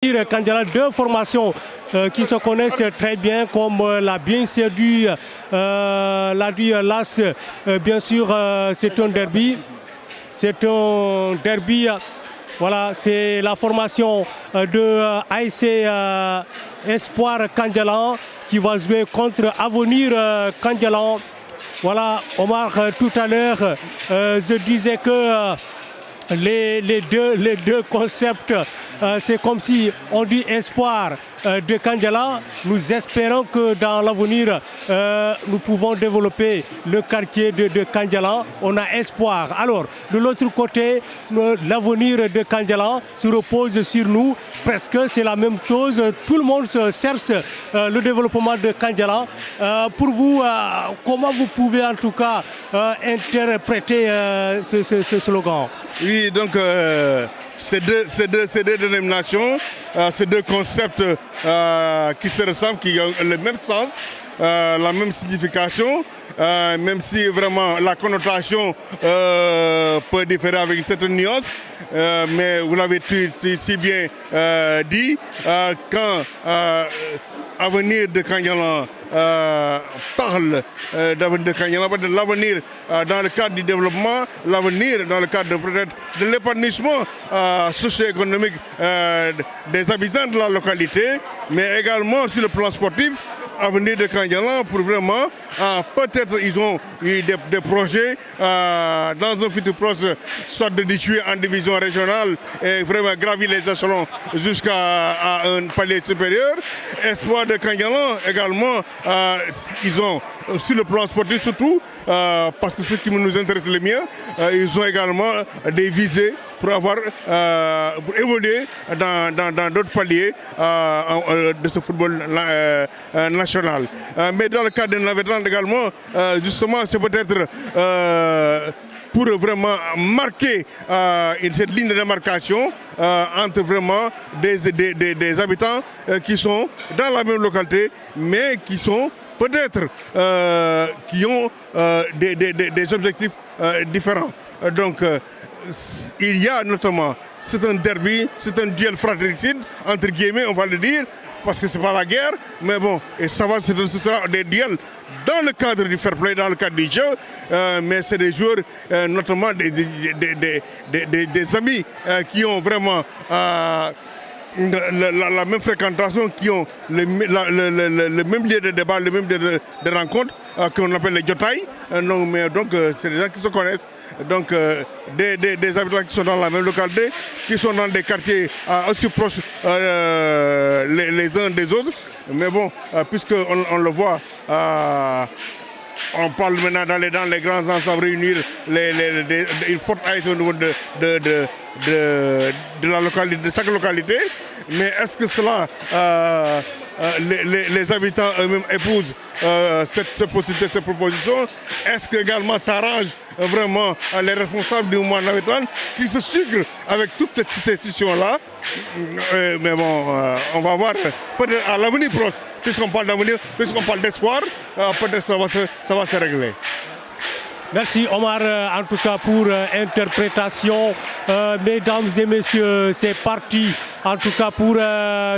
Kandjala, deux formations qui se connaissent très bien, comme la bien séduit, la LAS, bien sûr, c'est un derby. C'est un derby, voilà, c'est la formation de ASC Espoir Kandjala qui va jouer contre Avenir Kandjala. Voilà, Omar, tout à l'heure, je disais que les deux concepts, c'est comme si on dit espoir de Kandjala. Nous espérons que dans l'avenir, nous pouvons développer le quartier de Kandjala. On a espoir. Alors, de l'autre côté, l'avenir de Kandjala se repose sur nous. Presque, c'est la même chose. Tout le monde cherche le développement de Kandjala. Pour vous, comment vous pouvez en tout cas interpréter ce slogan? Oui, donc ces deux dénominations, ces deux concepts qui se ressemblent, qui ont le même sens, la même signification, même si vraiment la connotation peut différer avec une certaine nuance. Mais vous l'avez si bien dit, quand Avenir de Kandjala parle d'avenir de Kandjala, de l'avenir dans le cadre du développement, l'avenir dans le cadre de l'épanouissement socio-économique des habitants de la localité, mais également sur le plan sportif. Avenir de Kandjala pour vraiment, peut-être ils ont eu des projets dans un futur proche, soit de discuter en division régionale et vraiment gravir les échelons jusqu'à un palier supérieur. Espoir de Kandjala également, ils ont sur le plan sportif surtout, parce que ce qui nous intéresse le mieux, ils ont également des visées pour évoluer dans d'autres paliers de ce football national. Mais dans le cadre de Navétane également, justement, c'est peut-être pour vraiment marquer cette ligne de démarcation entre vraiment des habitants qui sont dans la même localité, mais qui sont peut-être qui ont des objectifs différents. Donc, il y a notamment, c'est un derby, c'est un duel fratricide, entre guillemets, on va le dire, parce que ce n'est pas la guerre, mais bon, et ça va, ce sera des duels dans le cadre du fair play, dans le cadre du jeu, mais c'est des joueurs, notamment des amis qui ont vraiment la même fréquentation, qui ont le même lieu de débat, le même lieu de rencontre, qu'on appelle les Jotai. Donc c'est des gens qui se connaissent, donc des habitants qui sont dans la même localité, qui sont dans des quartiers aussi proches les uns des autres. Mais bon, puisqu'on le voit, on parle maintenant dans les grands ensembles, réunir une forte haine au niveau de la localité, de chaque localité. Mais est-ce que cela, les habitants eux-mêmes épousent cette possibilité, cette proposition? Est-ce que également ça arrange vraiment les responsables du mouvement Navétane qui se sucrent avec toute cette situation-là? Mais bon, on va voir peut-être à l'avenir proche, puisqu'on parle d'avenir, puisqu'on parle d'espoir, peut-être ça va se régler. Merci Omar, en tout cas pour interprétation. Mesdames et messieurs, c'est parti en tout cas pour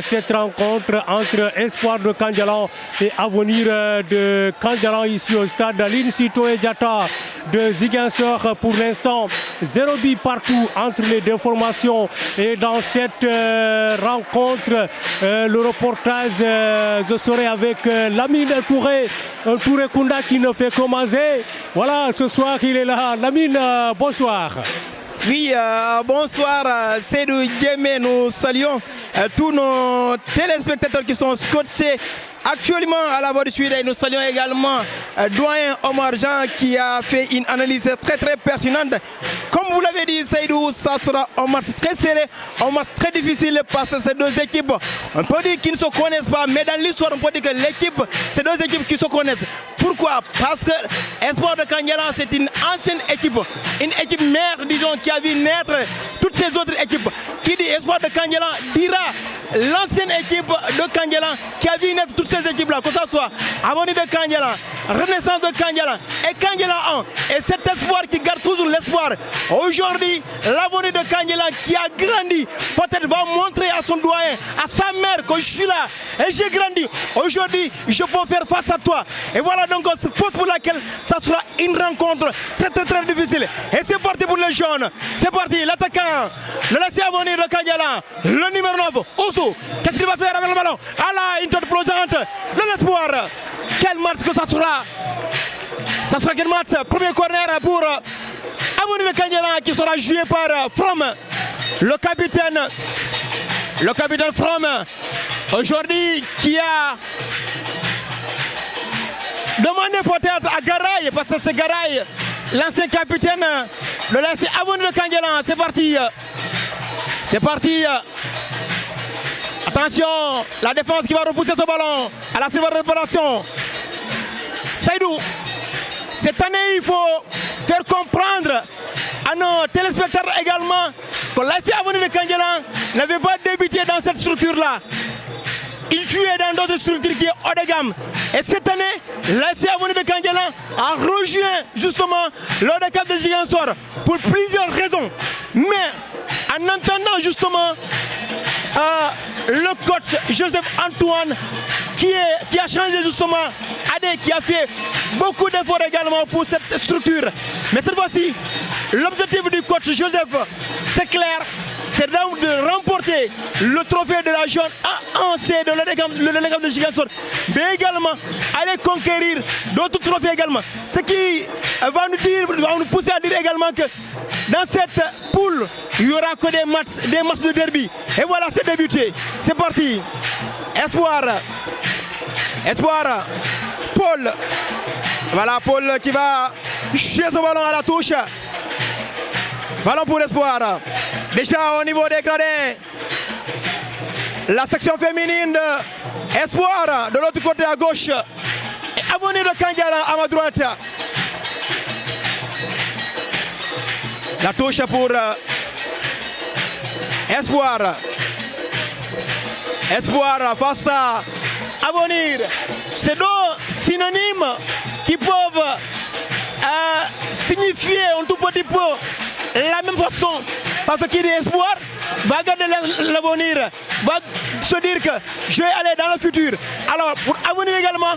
cette rencontre entre Espoir de Kandjala et Avenir de Kandjala ici au stade Aline Sitoé Diatta de Ziguinchor. Pour l'instant, 0 but partout entre les deux formations. Et dans cette rencontre, le reportage, je serai avec Lamine Touré Kounda qui ne fait que manger. Voilà, ce soir il est là. Lamine, bonsoir. Oui, bonsoir Seydou Djemé, nous saluons tous nos téléspectateurs qui sont scotchés actuellement à la voie du Suède. Nous saluons également doyen Omar Jean qui a fait une analyse très pertinente. Comme vous l'avez dit Seydou, ça sera un match très serré, un match très difficile parce que ces deux équipes, on peut dire qu'ils ne se connaissent pas, mais dans l'histoire on peut dire que ces deux équipes qui se connaissent. Pourquoi? Parce que Espoir de Kandjala, c'est une ancienne équipe, une équipe mère, disons, qui a vu naître toutes ces autres équipes. Qui dit Espoir de Kandjala dira l'ancienne équipe de Kandjala qui a vu naître toutes ces équipes-là, que ce soit Avenir de Kandjala, renaissance de Kandialan. Et Kandialan 1. Et cet espoir qui garde toujours l'espoir. Aujourd'hui, l'avenir de Kandialan qui a grandi, peut-être va montrer à son doyen, à sa mère que je suis là. Et j'ai grandi. Aujourd'hui, je peux faire face à toi. Et voilà donc ce poste pour laquelle ça sera une rencontre très difficile. Et c'est parti pour les jeunes. C'est parti, l'attaquant, le laisser à venir de Kandialan, le numéro 9, Oussou. Qu'est-ce qu'il va faire avec le ballon? Ah là, une tête plongeante, l'espoir. Quel match que ça sera? Ça sera quel match? Premier corner pour Avenir de Kandialan qui sera joué par From, le capitaine From, aujourd'hui qui a demandé peut-être à Garay, parce que c'est Garay, l'ancien capitaine, de laisser Avenir de Kandialan. C'est parti. C'est parti. Attention, la défense qui va repousser ce ballon à la sévère réparation. Saïdou, cette année, il faut faire comprendre à nos téléspectateurs également que l'ASC Avenir de Kandialan n'avait pas débuté dans cette structure-là. Il jouait dans d'autres structures qui est haut de gamme. Et cette année, l'ASC Avenir de Kandialan a rejoint justement l'haut de gamme de Ziguinchor pour plusieurs raisons. Mais en entendant justement le coach Joseph Antoine qui a changé justement, Adé qui a fait beaucoup d'efforts également pour cette structure. Mais cette fois-ci, l'objectif du coach Joseph, c'est clair, c'est de remporter le trophée de la jeune A1C de l'E-Gamme de Ziguinchor, mais également aller conquérir d'autres trophées également. Ce qui va nous pousser à dire également que dans cette poule, il n'y aura que des matchs de derby. Et voilà, c'est débuté. C'est parti. Espoir, Paul. Voilà Paul qui va jouer ce ballon à la touche. Ballon pour Espoir. Déjà au niveau des gradins, la section féminine de Espoir de l'autre côté à gauche et Avenir de Kandialan à ma droite. La touche pour Espoir. Espoir face à Avenir. C'est deux synonymes qui peuvent signifier un tout petit peu la même façon. Parce qu'il est espoir, va garder l'avenir, va se dire que je vais aller dans le futur. Alors pour Avenir également,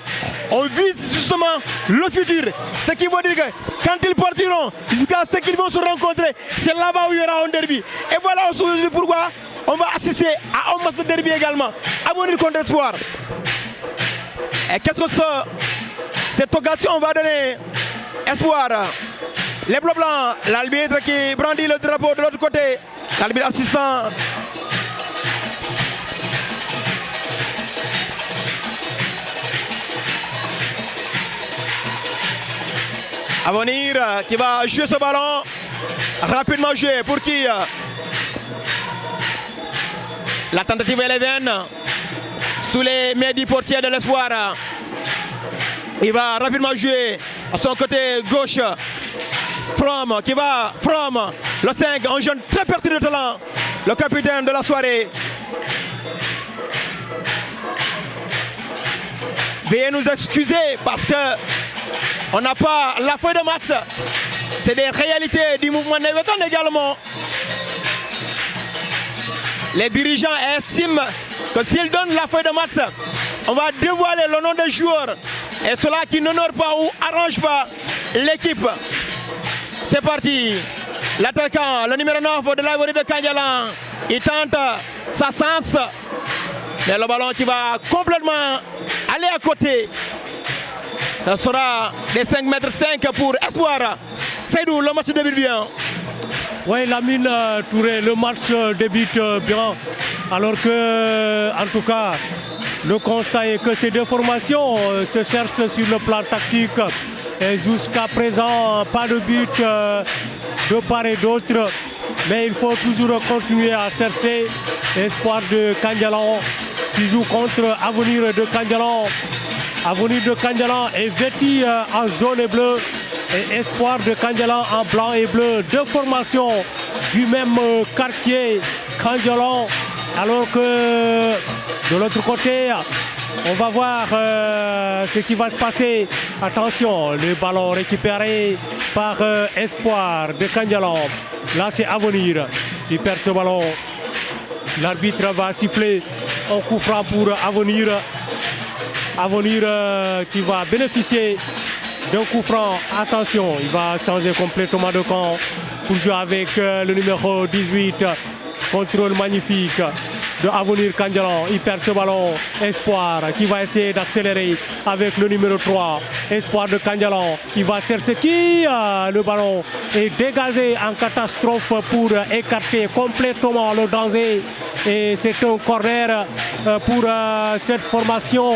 on vise justement le futur. Ce qui veut dire que quand ils partiront, jusqu'à ce qu'ils vont se rencontrer, c'est là-bas où il y aura un derby. Et voilà aujourd'hui pourquoi on va assister à un match de derby également. Avenir contre Espoir. Et qu'est-ce que cette occasion va donner? Espoir. Les bleus blancs, l'arbitre qui brandit le drapeau de l'autre côté, l'arbitre assistant. Avenir qui va jouer ce ballon, rapidement joué pour qui? La tentative est vaine sous les mains du portier de l'Espoir. Il va rapidement jouer à son côté gauche. From, le 5, un jeune très pertinent de talent, le capitaine de la soirée. Veuillez nous excuser parce que on n'a pas la feuille de match. C'est des réalités du mouvement Neveton également. Les dirigeants estiment que s'ils donnent la feuille de match, on va dévoiler le nom des joueurs. Et cela qui n'honore pas ou arrange pas l'équipe. C'est parti. L'attaquant, le numéro 9 de l'Avenir de Kandialan, il tente sa sens. Mais le ballon qui va complètement aller à côté. Ce sera des 5,5 m pour Espoir. Seydou, le match débute bien. Oui, Lamine Touré, le match débute bien. Alors que, en tout cas, le constat est que ces deux formations se cherchent sur le plan tactique. Et jusqu'à présent, pas de but de part et d'autre. Mais il faut toujours continuer à chercher Espoir de Kandialan qui joue contre Avenir de Kandialan. Avenir de Kandialan est vêtu en jaune et bleu. Et Espoir de Kandialan en blanc et bleu. Deux formations du même quartier Kandialan. Alors que de l'autre côté, On va voir ce qui va se passer. Attention, le ballon récupéré par Espoir de Kandialan. Là, c'est Avenir qui perd ce ballon. L'arbitre va siffler un coup franc pour Avenir. Avenir qui va bénéficier d'un coup franc. Attention, il va changer complètement de camp pour jouer avec le numéro 18. Contrôle magnifique de Avenir Kandialan. Il perd ce ballon. Espoir qui va essayer d'accélérer avec le numéro 3. Espoir de Kandialan. Il va chercher qui? Le ballon est dégagé en catastrophe pour écarter complètement le danger. Et c'est un corner pour cette formation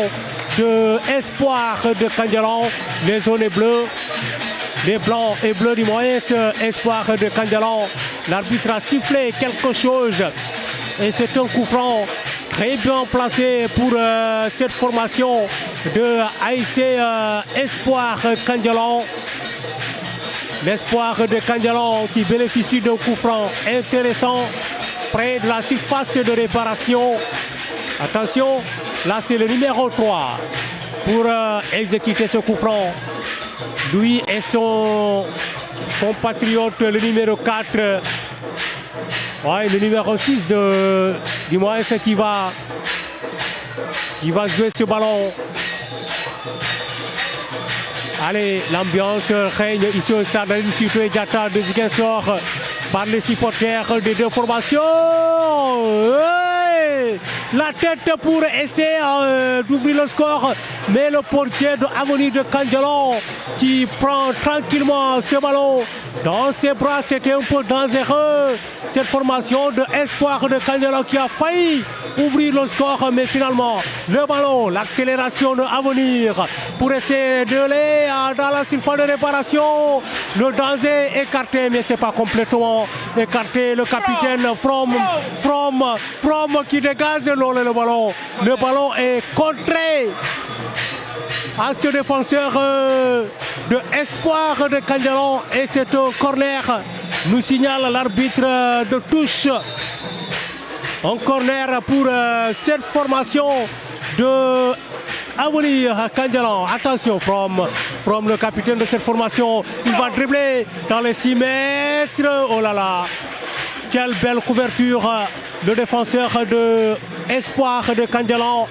de Espoir de Kandialan. Les zones bleues, les blancs et bleus du moyen, Espoir de Kandialan. L'arbitre a sifflé quelque chose et c'est un coup franc très bien placé pour cette formation de AIC Espoir Kandialan. L'espoir de Kandialan qui bénéficie d'un coup franc intéressant près de la surface de réparation. Attention, là c'est le numéro 3 pour exécuter ce coup franc. Lui et son compatriote, le numéro 4. Ouais, le numéro 6 du moyen qui va jouer ce ballon. Allez, l'ambiance règne ici au stade Aline Sitoé Diatta de Ziguinchor par les supporters des deux formations. La tête pour essayer d'ouvrir le score, mais le portier de Avenir de Kandialan qui prend tranquillement ce ballon dans ses bras. C'était un peu dangereux. Cette formation de Espoir de Kandialan qui a failli ouvrir le score, mais finalement le ballon, l'accélération de Avenir pour essayer de aller dans la surface de réparation. Le danger écarté, mais c'est pas complètement écarté. Le capitaine From qui dégage le ballon. Le ballon est contré à ce défenseur de Espoir de Kandialan et c'est un corner. Nous signale l'arbitre de touche. Un corner pour cette formation de Avenir Kandialan. Attention, From le capitaine de cette formation. Il va dribbler dans les 6 mètres. Oh là là, quelle belle couverture. Le défenseur de Espoir de Kandialan.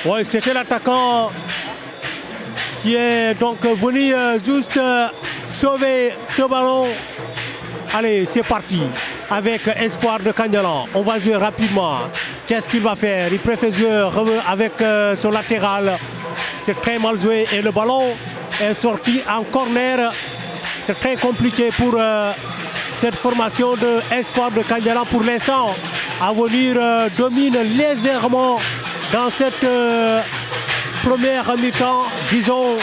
Oui, c'était l'attaquant qui est donc venu juste sauver ce ballon. Allez, c'est parti avec Espoir de Kandialan. On va jouer rapidement. Qu'est-ce qu'il va faire? Il préfère jouer avec son latéral. C'est très mal joué et le ballon est sorti en corner. C'est très compliqué pour cette formation de Espoir de Kandialan pour l'instant. Avenir domine légèrement dans cette première mi-temps, disons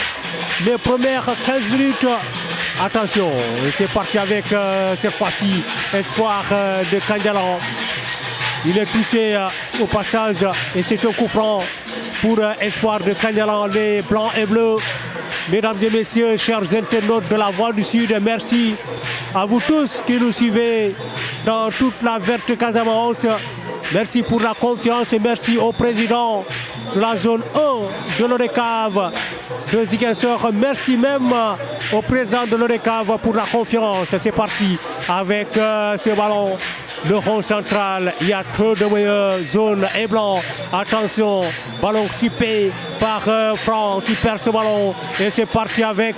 les premières 15 minutes. Attention, c'est parti avec cette fois-ci Espoir de Kandialan. Il est touché au passage et c'est un coup franc pour Espoir de Kandialan, les blancs et bleus. Mesdames et messieurs, chers internautes de la Voix du Sud, merci à vous tous qui nous suivez dans toute la verte Casamance. Merci pour la confiance et merci au président de la zone 1 de l'ODCAV de Ziguinchor. Merci même au président de l'ODCAV pour la confiance. C'est parti avec ce ballon. Le rond central, il y a trop de meilleures zones et blanc. Attention, ballon suppé par Franck qui perd ce ballon. Et c'est parti avec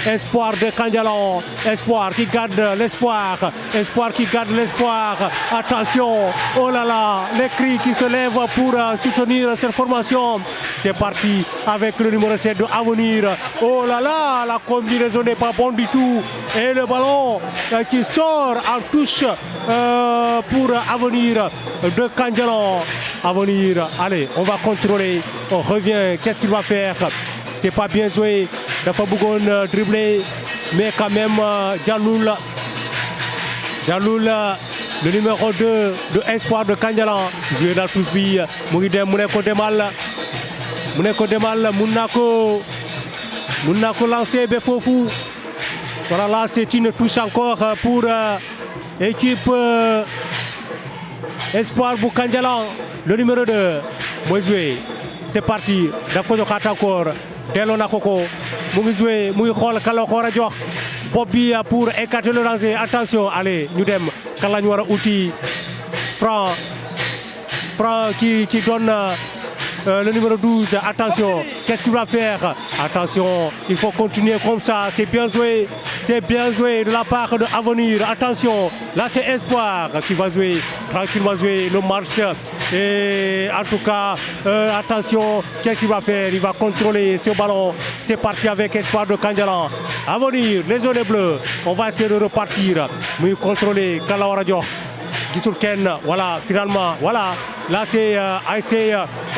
Espoir de Kandialan. Espoir qui garde l'espoir. Espoir qui garde l'espoir. Attention, oh là là, les cris qui se lèvent pour soutenir cette formation. C'est parti avec le numéro 7 de Avenir. Oh là là, la combinaison n'est pas bonne du tout. Et le ballon qui sort en touche pour Avenir de Kandialan. Avenir, allez, on va contrôler. On revient, qu'est-ce qu'il va faire? C'est pas bien joué. Dafa Bougon dribbler, mais quand même Dialoul, le numéro 2 de Espoir de Kandialan. Joué dans tous bi, Mouneko Demal. Mouneko Demal, Mounako lancé Befofou. Voilà, là c'est une touche encore pour équipe Espoir pour Kandialan. Le numéro 2, Moïse c'est parti daf ko joxaat encore delloo na ko mu ngi joué mu ngi xool kan la ko war a jox bopp bi pour écarter le danger attention allez ñu dem kan la ñu war a uti Franc qui donne le numéro 12, attention, qu'est-ce qu'il va faire? Attention, il faut continuer comme ça, c'est bien joué de la part de Avenir, attention, là c'est Espoir qui va jouer, tranquillement jouer le match, et en tout cas, attention, qu'est-ce qu'il va faire? Il va contrôler ce ballon, c'est parti avec Espoir de Kandialan, Avenir, les zones bleues, on va essayer de repartir, mais contrôler Kalawara Dior. Gisul Ken, voilà, finalement, voilà. Là c'est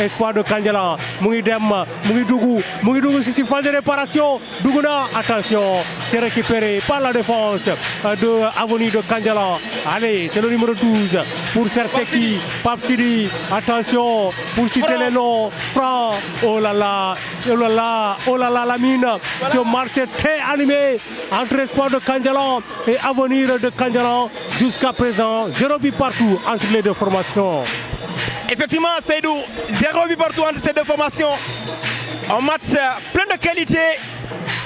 Espoir de Kandialan. mu ngi dem mu ngi dugg si phase de réparation. Dugg na, attention, c'est récupéré par la défense de Avenir de Kandialan. Allez, c'est le numéro 12 pour Serseki, Pape Sidi. Attention, pour citer les noms, Franc. Oh là là, la mine. Ce match est très animé entre Espoir de Kandialan et Avenir de Kandialan. Jusqu'à présent, 0 but partout entre les deux formations. Effectivement, Seydou, 0 but partout entre ces deux formations. Un match plein de qualité.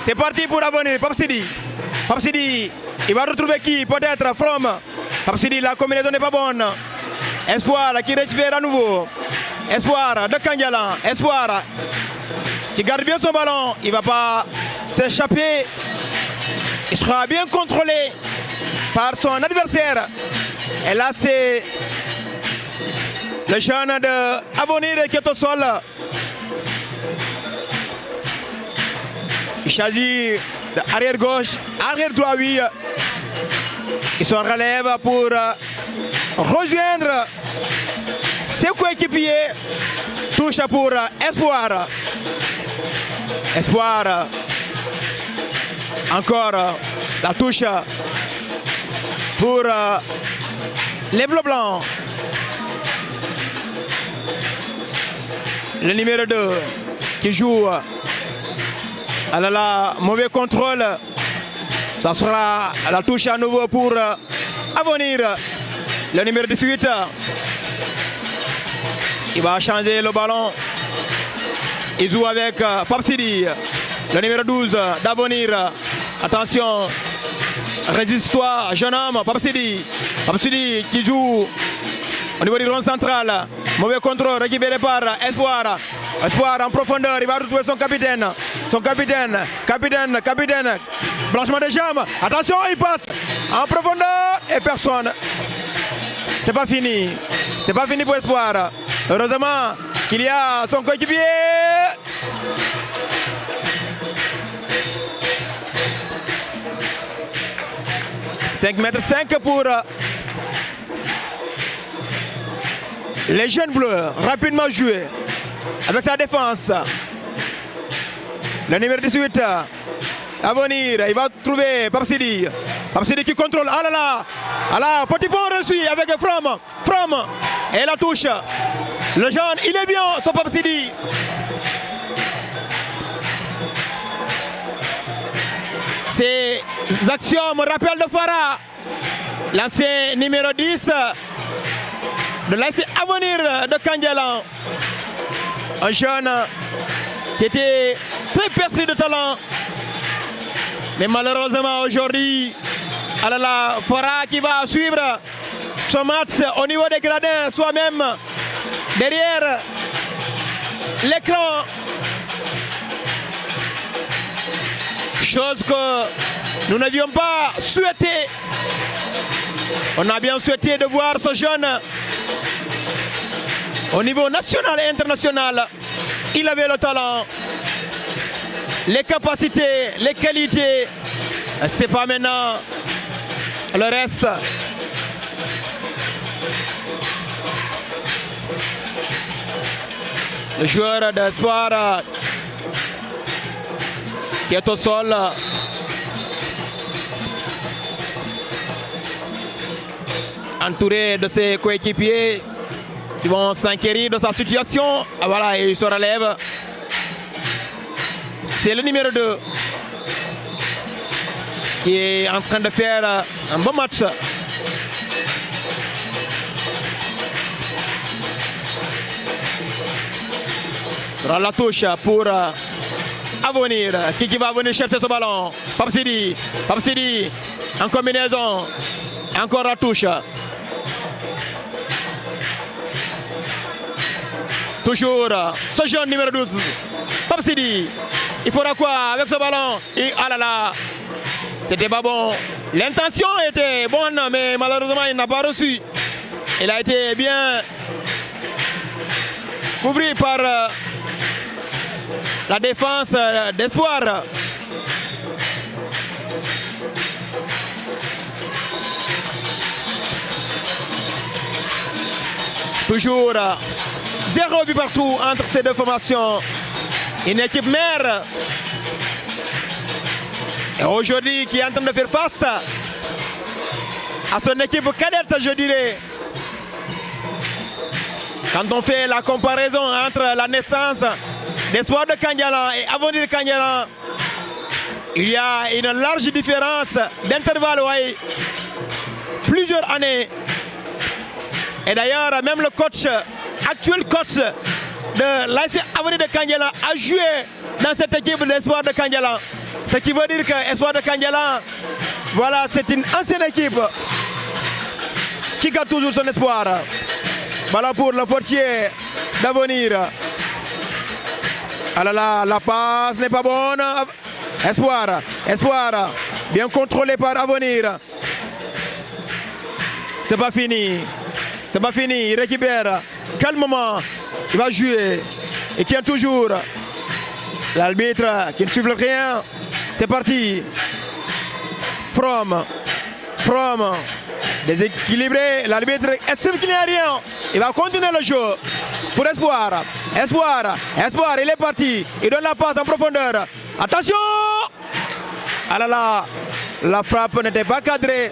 C'est parti pour Avenir. Pape Sidi, il va retrouver qui? Peut-être From. Pape Sidi, la combinaison n'est pas bonne. Espoir qui récupère à nouveau. Espoir de Kandialan. Espoir qui garde bien son ballon. Il ne va pas s'échapper. Il sera bien contrôlé par son adversaire. Et là, c'est le jeune de Avenir qui est au sol. Il s'agit d'arrière gauche, arrière droit, oui. Ils sont en relève pour rejoindre ses coéquipiers. Touche pour Espoir. Espoir. Encore la touche pour les bleus blancs. Le numéro 2 qui joue. Ah là là, mauvais contrôle. Ça sera la touche à nouveau pour Avenir. Le numéro 18. Il va changer le ballon. Il joue avec Pape Sidi. Le numéro 12 d'Avenir. Attention. Résiste-toi, jeune homme. Pape Sidi qui joue au niveau du rond central. Mauvais contrôle récupéré par Espoir. Espoir en profondeur, il va retrouver son capitaine. Capitaine. Blanchiment des jambes. Attention, il passe en profondeur et personne. C'est pas fini. C'est pas fini pour Espoir. Heureusement qu'il y a son coéquipier. « 5,5 m pour les jeunes bleus, rapidement joué avec sa défense. Le numéro 18, Avenir, il va trouver Pape Sidi qui contrôle. Ah là, petit pont reçu avec From. Et la touche. Le jeune, il est bien, son Pape Sidi. Ces actions me rappellent de Farah, l'ancien numéro 10 de l'ancien Avenir de Kandialan. Un jeune qui était très pétri de talent. Mais malheureusement aujourd'hui, Farah qui va suivre son match au niveau des gradins, soi-même derrière l'écran. Chose que nous n'avions pas souhaité. On a bien souhaité de voir ce jeune au niveau national et international. Il avait le talent, les capacités, les qualités. C'est pas maintenant le reste. Le joueur d'Espoir qui est au sol. Entouré de ses coéquipiers qui vont s'inquiéter de sa situation. Ah, voilà, il se relève. C'est le numéro 2 qui est en train de faire un bon match. Sera la touche pour Avenir. Qui va venir chercher ce ballon? Pape Sidi. Pape Sidi en combinaison. Encore la touche. Toujours ce jeune numéro 12. Pape Sidi. Il faudra quoi avec ce ballon? Et ah là là. C'était pas bon. L'intention était bonne, mais malheureusement, il n'a pas reçu. Il a été bien couvert par la défense d'Espoir. Toujours 0 but partout entre ces deux formations. Une équipe mère. Et aujourd'hui, qui est en train de faire face à son équipe cadette, je dirais. Quand on fait la comparaison entre la naissance d'Espoir de Kandialan et Avenir Kandialan, il y a une large différence d'intervalle, ouais, plusieurs années. Et d'ailleurs, même le coach, actuel coach de l'AS Avenir de Kandialan a joué dans cette équipe d'Espoir de Kandialan. Ce qui veut dire que Espoir de Kandialan, voilà, c'est une ancienne équipe qui garde toujours son espoir. Voilà pour le portier d'Avenir. Ah là là, la passe n'est pas bonne. Espoir, bien contrôlé par Avenir. C'est pas fini. C'est pas fini. Il récupère calmement. Il va jouer. Et tient toujours. L'arbitre qui ne suit rien. C'est parti. From. Déséquilibré. L'arbitre estime qu'il n'y a rien. Il va continuer le jeu. Pour Espoir. Espoir, il est parti. Il donne la passe en profondeur. Attention! Ah là là. La frappe n'était pas cadrée.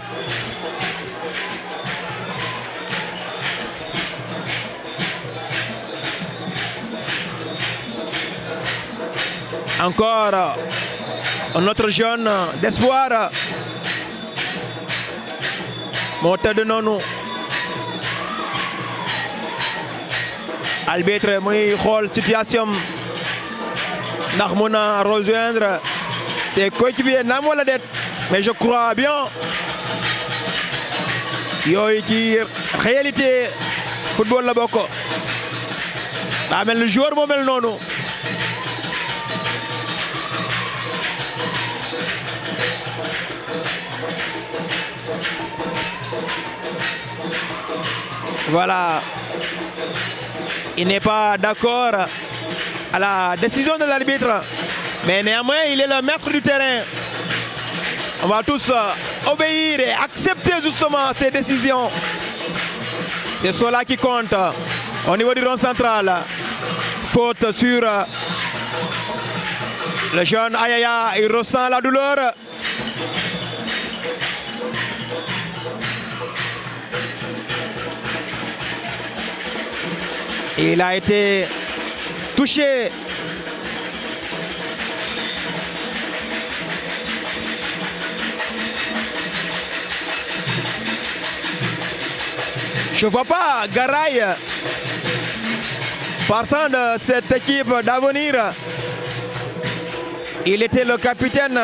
Encore un autre jeune d'Espoir. Moteur de Nonou. Arbitre muy xool situation ndax mën a rejoindre ses coéquipiers naam wala déet, mais je crois bien yooyu ci réalité football la bokk. daa mel ni joueur moo mel noonu. Voilà. Il n'est pas d'accord à la décision de l'arbitre, mais néanmoins il est le maître du terrain. On va tous obéir et accepter justement ces décisions. C'est cela qui compte au niveau du rond central. Faute sur le jeune Ayaya, il ressent la douleur. Il a été touché. Je ne vois pas Garay partant de cette équipe d'Avenir. Il était le capitaine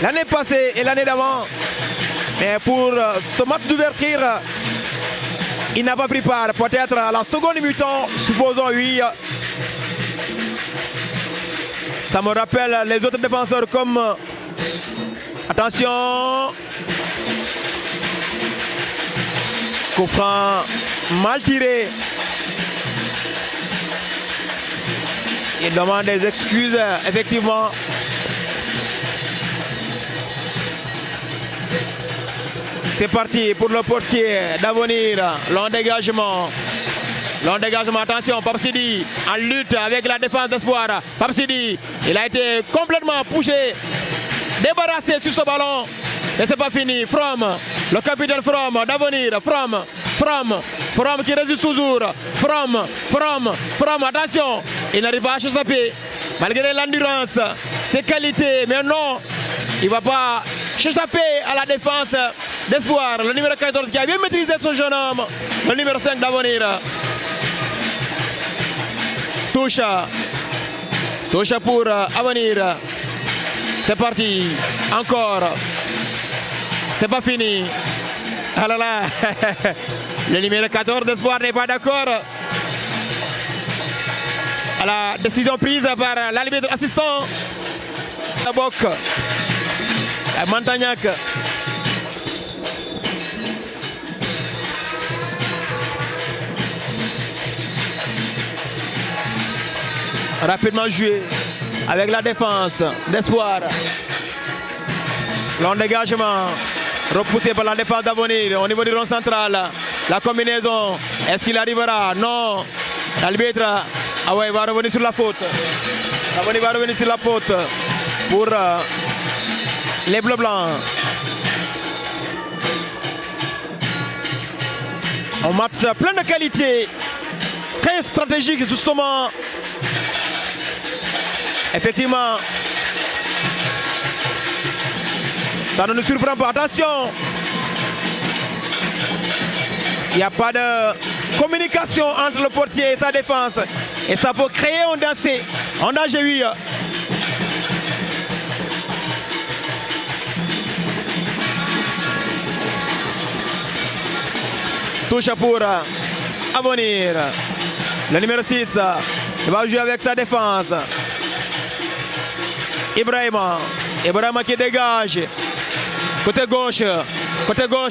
l'année passée et l'année d'avant. Mais pour ce match d'ouverture, il n'a pas pris part. Peut-être à la seconde mi-temps, supposons oui. Ça me rappelle les autres défenseurs comme... Attention. Coup franc mal tiré. Il demande des excuses, effectivement. C'est parti pour le portier d'Avenir. Long dégagement. Attention, Pape Sidi en lutte avec la défense d'Espoir. Pape Sidi, il a été complètement poussé, débarrassé sur ce ballon. Et c'est pas fini. From, le capitaine From d'Avenir. From qui résiste toujours. From, attention. Il n'arrive pas à s'échapper. Malgré l'endurance, ses qualités. Mais non, il ne va pas s'échapper à la défense d'Espoir. Le numéro 14 qui a bien maîtrisé son jeune homme. Le numéro 5 d'Avenir. Touche Touche pour Avenir. C'est parti. Encore. C'est pas fini. Ah là là. Le numéro 14 d'Espoir n'est pas d'accord à la décision prise par l'arbitre assistant. La Boc. Montagnac. Rapidement joué avec la défense d'Espoir. Long dégagement repoussé par la défense d'Avenir au niveau du rond central. La combinaison, est-ce qu'il arrivera? Non. L'arbitre va revenir sur la faute. Avenir va revenir sur la faute pour les Bleus Blancs. Un match plein de qualité, très stratégique justement. Effectivement, ça ne nous surprend pas. Attention, il n'y a pas de communication entre le portier et sa défense. Et ça peut créer un danger, oui. Touche pour Avenir. Le numéro 6, il va jouer avec sa défense. Ibrahima qui dégage. Côté gauche,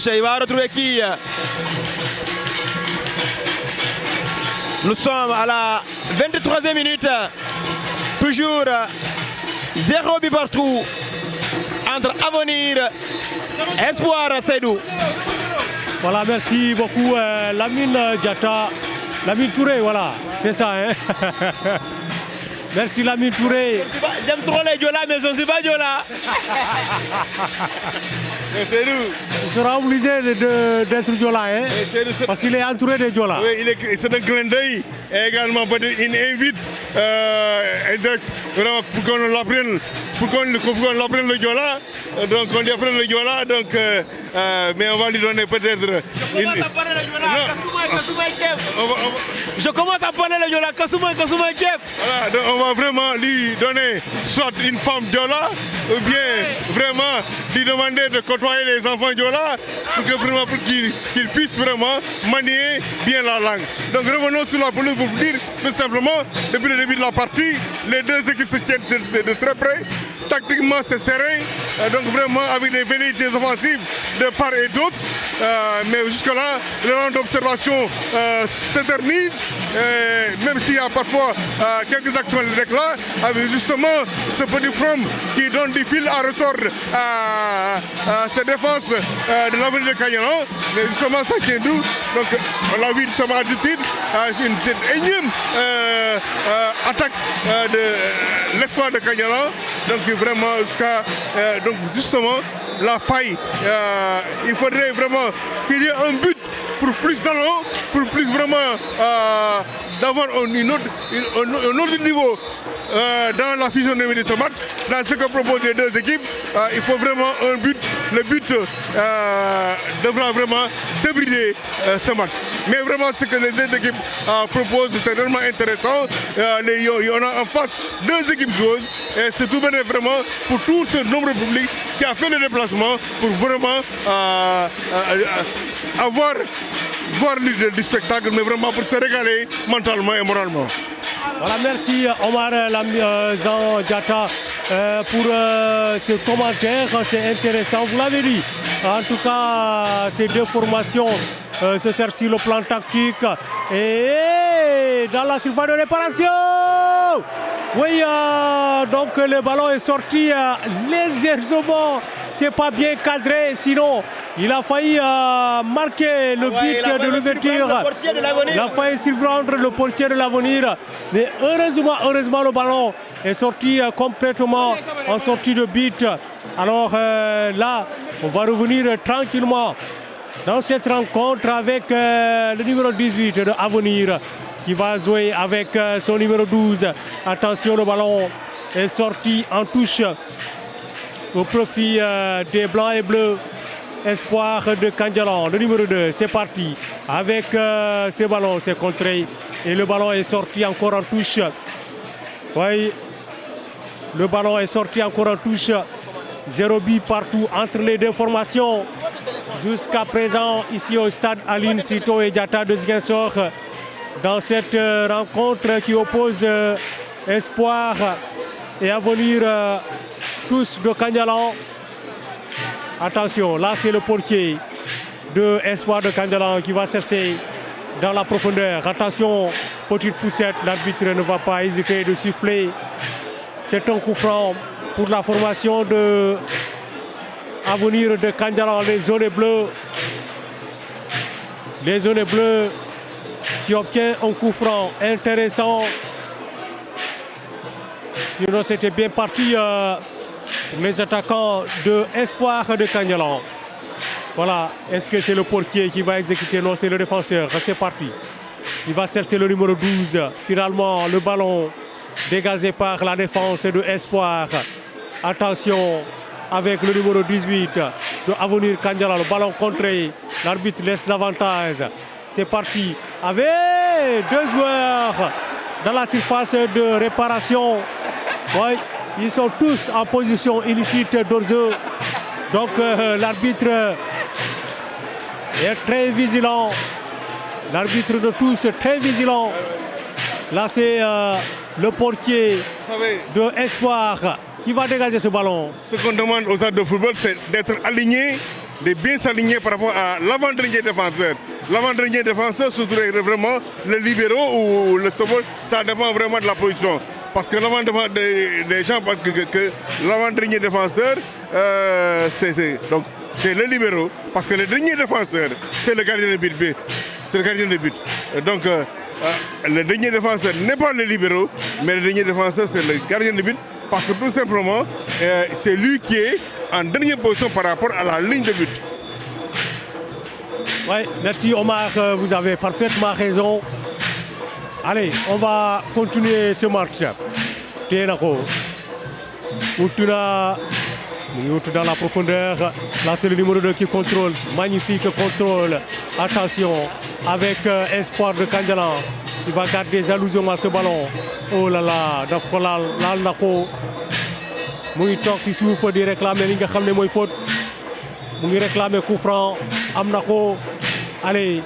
il va retrouver qui? Nous sommes à la 23e minute. Toujours 0 but partout entre Avenir et Espoir, Seydou. Voilà, merci beaucoup Lamine Diatta. Lamine Touré, voilà, c'est ça. Hein. Merci Lamine Touré. J'aime trop les Diola, mais je ne suis pas Diola. Il sera obligé d'être Diola, hein, parce qu'il est entouré de Diola. Oui, c'est un clin d'œil. Et également, il invite vraiment pour qu'on l'apprenne, le Diola. Donc on lui apprenne le Diola, donc, mais on va lui donner peut-être... Je commence à parler le Diola, Kassouma Kiev. Voilà, donc on va vraiment lui donner soit une femme Diola, ou bien vraiment lui demander de côtoyer les enfants Diola, pour qu'il puisse vraiment manier bien la langue. Donc revenons sur la pelouse pour vous dire tout simplement, depuis le début de la partie, les deux équipes se tiennent de très près. Tactiquement c'est serré, donc vraiment avec des velléités offensives de part et d'autre, mais jusque-là, le rang d'observation s'éternise, même s'il y a parfois quelques actions de déclin, avec justement ce petit front qui donne du fil à retordre à cette défense de l'Avenir de Cagnalan, mais justement ça qui est doux, donc on l'a vu justement à du titre, une énième attaque de l'Espoir de Cagnalan, donc vraiment jusqu'à donc justement la faille. Il faudrait vraiment qu'il y ait un but pour plus d'allons, pour plus vraiment d'avoir un autre niveau dans la physionomie de ce match. Dans ce que proposent les deux équipes, il faut vraiment un but. Le but devra vraiment débrider ce match. Mais vraiment ce que les deux équipes proposent, c'est vraiment intéressant. Il y en a en face deux équipes joueuses et c'est tout bien vraiment pour tout ce nombre public qui a fait le déplacement pour vraiment voir du spectacle, mais vraiment pour se régaler mentalement et moralement. Voilà, merci Omar Lamine Diatta pour ce commentaire, c'est intéressant, vous l'avez dit. En tout cas, ces deux formations se servent sur le plan tactique et dans la surface de réparation. Oui, donc le ballon est sorti légèrement, c'est pas bien cadré, sinon il a failli marquer le but de l'ouverture. Il a failli surprendre le portier de l'Avenir. Mais heureusement, le ballon est sorti complètement en sortie de but. Alors là, on va revenir tranquillement dans cette rencontre avec le numéro 18 de l'Avenir qui va jouer avec son numéro 12. Attention, le ballon est sorti en touche au profit des Blancs et Bleus. Espoir de Cagnalan, le numéro 2, c'est parti. Avec ce ballon, c'est contré. Et le ballon est sorti encore en touche. Oui, Le ballon est sorti encore en touche. 0 but partout entre les deux formations. Jusqu'à présent, ici au stade Aline Sito et Diatta de Ziguinchor, dans cette rencontre qui oppose Espoir et Avenir tous de Kandialan. Attention, là c'est le portier de Espoir de Kandialan qui va chercher dans la profondeur. Attention, petite poussette, l'arbitre ne va pas hésiter de siffler. C'est un coup franc pour la formation de Avenir de Kandialan, les zones bleues. Les zones bleues qui obtient un coup franc intéressant. Sinon c'était bien parti pour les attaquants de Espoir de Kandialan. Voilà, est-ce que c'est le portier qui va exécuter? Non, c'est le défenseur, c'est parti. Il va chercher le numéro 12. Finalement, le ballon dégagé par la défense de Espoir. Attention avec le numéro 18 de Avenir Kandialan. Le ballon contré, l'arbitre laisse l'avantage. C'est parti avec 2 joueurs dans la surface de réparation. Ouais, ils sont tous en position illicite d'hors-jeu. Donc l'arbitre est très vigilant. L'arbitre de tous est très vigilant. Là c'est le portier de Espoir qui va dégager ce ballon. Ce qu'on demande aux arbitres de football, c'est d'être alignés, de bien s'aligner par rapport à l'avant-dernier défenseur. L'avant-dernier défenseur, surtout vraiment le libéraux ou le tobol, ça dépend vraiment de la position. Parce que les gens pensent que l'avant-dernier défenseur, c'est le libéraux. Parce que le dernier défenseur, c'est le gardien de but. C'est le gardien de but. Donc, le dernier défenseur n'est pas le libéraux, mais le dernier défenseur, c'est le gardien de but. Parce que tout simplement, c'est lui qui est en dernière position par rapport à la ligne de but. Oui, merci Omar, vous avez parfaitement raison. Allez, on va continuer ce match. Ténako. Outuna. Dans la profondeur. Là, c'est le numéro 2 qui contrôle. Magnifique contrôle. Attention, avec Espoir de Kandialan. Il va garder des allusions à ce ballon. Oh là là, daf ko laal na ko. Mu ngi toog si suuf di réclamer li nga xam ne mooy faute. Mu ngi réclamer coup franc. Am na ko. Allez,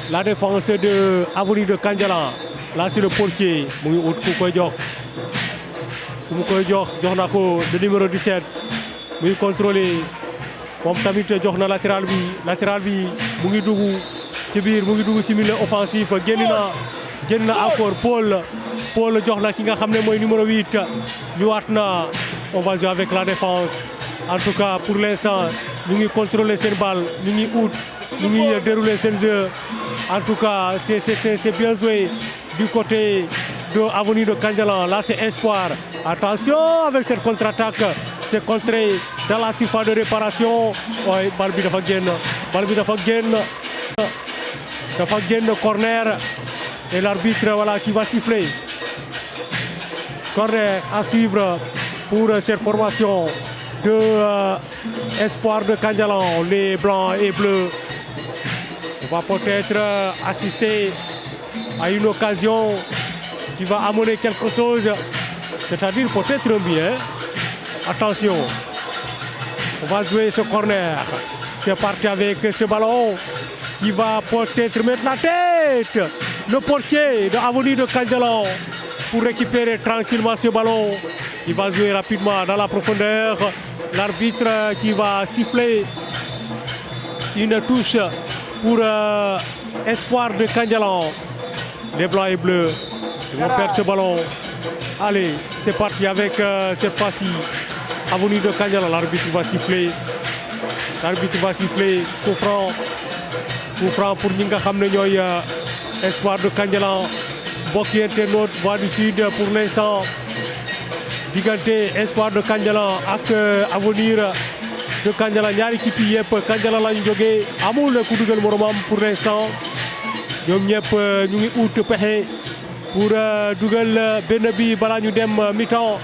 la défense de Avenir de Kandialan. Là c'est le portier. Mu ngi ut ku koy jox. Ku mu koy jox na ko le numéro 17. Mu ngi contrôler. Moom tamit jox na latéral bi mu ngi dugg ci biir, mu ngi dugg ci milieu offensif. Génn na encore Paul jox na ki nga xam ne mooy numéro 8. ñëwaat na. On va jouer avec la défense. En tout cas pour l'instant ñu ngi contrôler seen balle, ñu ngi ut, ñu ngi dérouler seen jeu. En tout cas c'est bien joué du côté de Avenir de Kandialan. Là c'est Espoir. Attention avec cette contre-attaque. C'est contré dans la surface de réparation. Ouais, balle bi dafa génn corner. Et l'arbitre voilà qui va siffler. Corner à suivre pour cette formation de Espoir de Kandialan, les blancs et bleus. On va peut-être assister à une occasion qui va amener quelque chose, c'est-à-dire peut-être un bien. Attention, on va jouer ce corner. C'est parti avec ce ballon qui va peut-être mettre la tête. Le portier de Avenir de Kandialan pour récupérer tranquillement ce ballon. Il va jouer rapidement dans la profondeur. L'arbitre qui va siffler une touche pour Espoir de Kandialan. Les blancs et bleus vont perdre ce ballon. Allez, c'est parti avec cette fois-ci Avenir de Kandialan. L'arbitre va siffler. Coup franc pour ñi nga xam ne ñooy Espoir de Kandialan. Mbokki internaute Voix du Sud pour l'instant. Diggante Espoir de Kandialan ak Avenir de Kandialan. Ñaari équipe yi yëpp Kandialan lañu jógee. Amul ku dugal moromam pour l'instant. ñoom ñëpp ñu ngi ut pexe pour dugal benn bi balaa ñu dem mi-temps.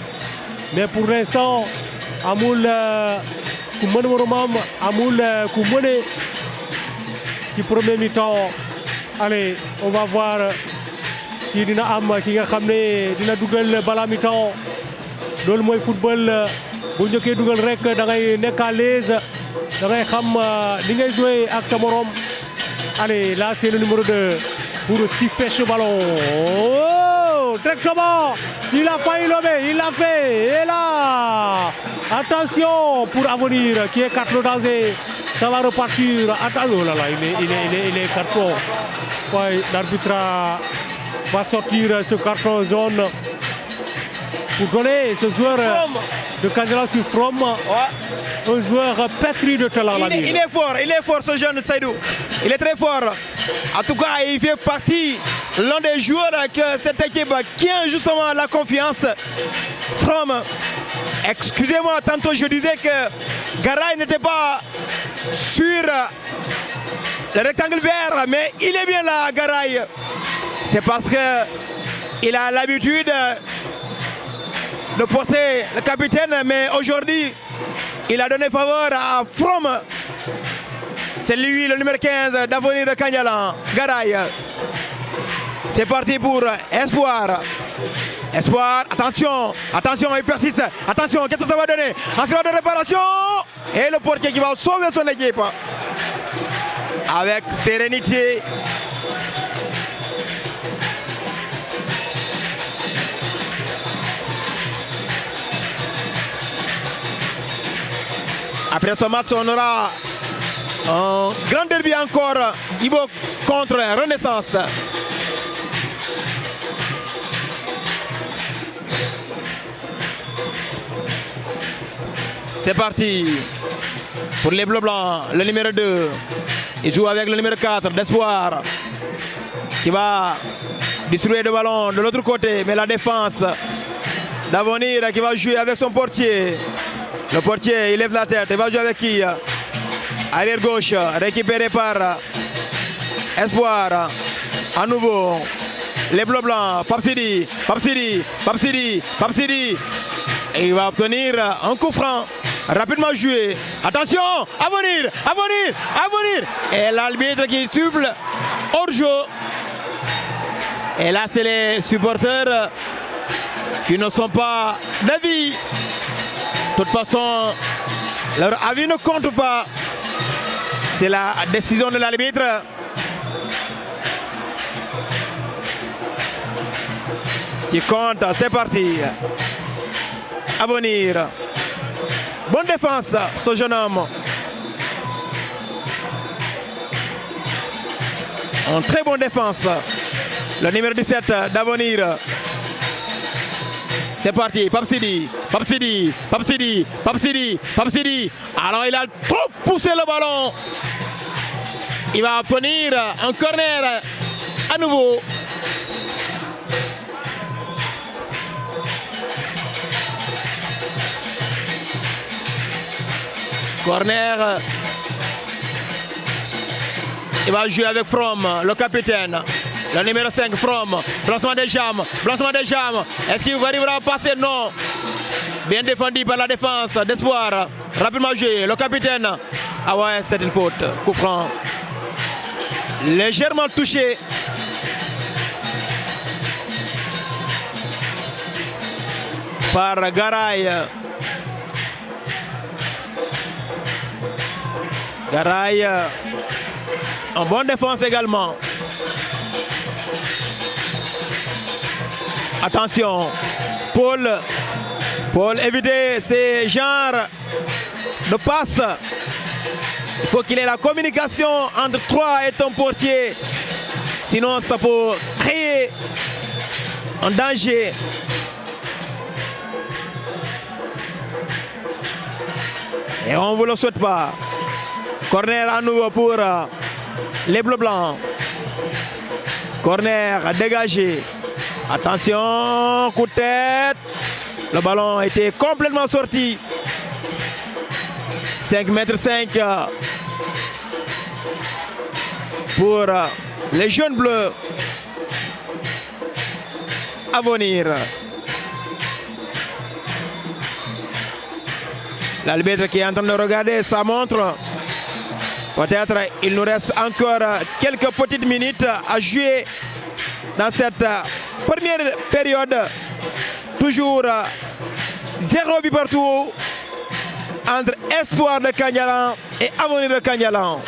Mais pour l'instant amul ku mën moromam, amul ku mëne ci premier mi-temps. Allez, on va voir si dina am ki nga xam ne dina dugal balaa mi-temps. loolu mooy football bu njëkkee dugal rek da ngay nekk à l'aise da ngay xam li ngay jouer ak sa morom. Allez, là c'est le numéro 2 pour s'y pêche le ballon. Oh, directement, il a failli lever, il l'a fait. Et là, attention pour Avenir qui écarte le danger. Ça va repartir. Attends, oh là là, il est carton. Ouais, l'arbitre va sortir ce carton jaune pour donner ce joueur de Kandjala sur From. Un joueur pétri de talent. Il est fort ce jeune Seydou. Il est très fort. En tout cas, il fait partie l'un des joueurs que cette équipe qui a justement la confiance. From, excusez-moi, tantôt je disais que Garay n'était pas sur le rectangle vert, mais il est bien là, Garay. C'est parce qu'il a l'habitude de porter le capitaine, mais aujourd'hui, il a donné faveur à From. C'est lui le numéro 15 d'Avenir de Kandjala, Garay. C'est parti pour Espoir. Espoir, attention, il persiste. Attention, qu'est-ce que ça va donner? En de réparation. Et le portier qui va sauver son équipe. Avec sérénité. Après ce match, on aura un grand derby encore. Ibo contre Renaissance. C'est parti pour les Bleus Blancs, le numéro 2. Il joue avec le numéro 4 d'Espoir qui va distribuer le ballon de l'autre côté. Mais la défense d'Avenir qui va jouer avec son portier. Le portier, il lève la tête. Il va jouer avec qui? Arrière gauche, récupéré par Espoir. À nouveau, les Bleus Blancs. Papsidi. Et il va obtenir un coup franc. Rapidement joué. Attention, Avenir. Et l'arbitre qui souffle hors jeu. Et là, c'est les supporters qui ne sont pas d'avis. De toute façon, leur avis ne compte pas. C'est la décision de l'arbitre. Qui compte. C'est parti. Avenir. Bonne défense, ce jeune homme. En très bonne défense. Le numéro 17 d'Avenir. C'est parti, Papsidi. Alors il a trop poussé le ballon. Il va obtenir un corner à nouveau. Corner. Il va jouer avec From, le capitaine. Le numéro 5, From. Blanchiment des jambes. Est-ce qu'il arrivera à passer? Non. Bien défendu par la défense d'Espoir. Rapidement joué. Le capitaine. Ah ouais, c'est une faute. Coup franc. Légèrement touché. Par Garay. En bonne défense également. Attention, Paul éviter ces genres de passes. Il faut qu'il ait la communication entre toi et ton portier. Sinon, ça peut créer un danger. Et on ne vous le souhaite pas. Corner à nouveau pour les Bleus Blancs. Corner dégagé. Attention, coup de tête. Le ballon a été complètement sorti. 5,5 m pour les jeunes bleus. Avenir. L'arbitre qui est en train de regarder sa montre. Peut-être il nous reste encore quelques petites minutes à jouer dans cette première période. Toujours 0 but partout entre Espoir de Kandialan et Avenir de Kandialan.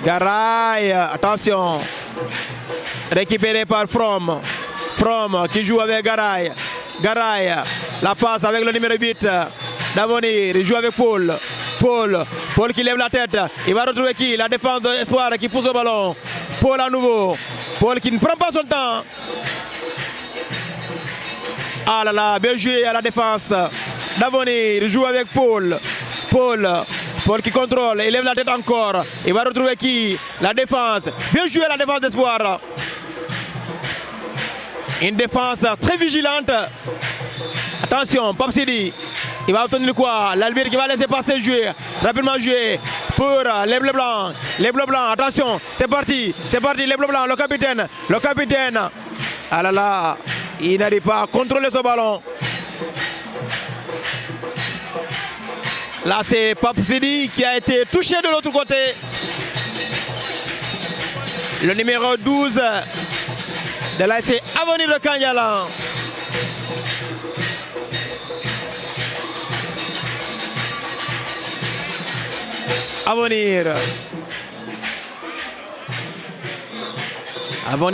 Garay, attention. Récupéré par From qui joue avec Garay. La passe avec le numéro 8 d'Avenir. Il joue avec Paul qui lève la tête. Il va retrouver qui? La défense de Espoir qui pousse au ballon. Paul à nouveau. Paul qui ne prend pas son temps. Ah là là, bien joué à la défense d'Avenir. Il joue avec Paul qui contrôle. Il lève la tête encore. Il va retrouver qui? La défense. Bien joué à la défense d'Espoir. Une défense très vigilante. Attention, Pape Sidi. Il va obtenir quoi? L'Albir qui va laisser passer jouer. Rapidement jouer pour les Bleus Blancs. Les Bleus Blancs, attention, c'est parti, les Bleus Blancs, le capitaine. Ah là là, il n'arrive pas à contrôler ce ballon. Là, c'est Pape Sidi qui a été touché de l'autre côté. Le numéro 12 de l'ASC Avenir de Kandialan. Avenir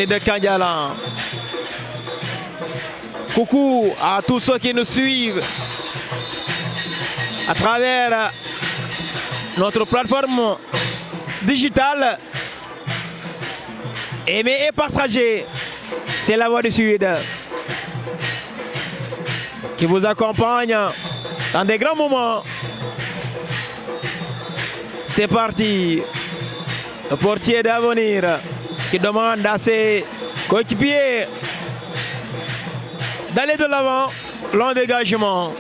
de Kandialan. Coucou à tous ceux qui nous suivent à travers notre plateforme digitale. Aimez et partagez. C'est la Voix du Sud qui vous accompagne dans des grands moments. C'est parti. Le portier d'Avenir qui demande à ses coéquipiers d'aller de l'avant. Long dégagement,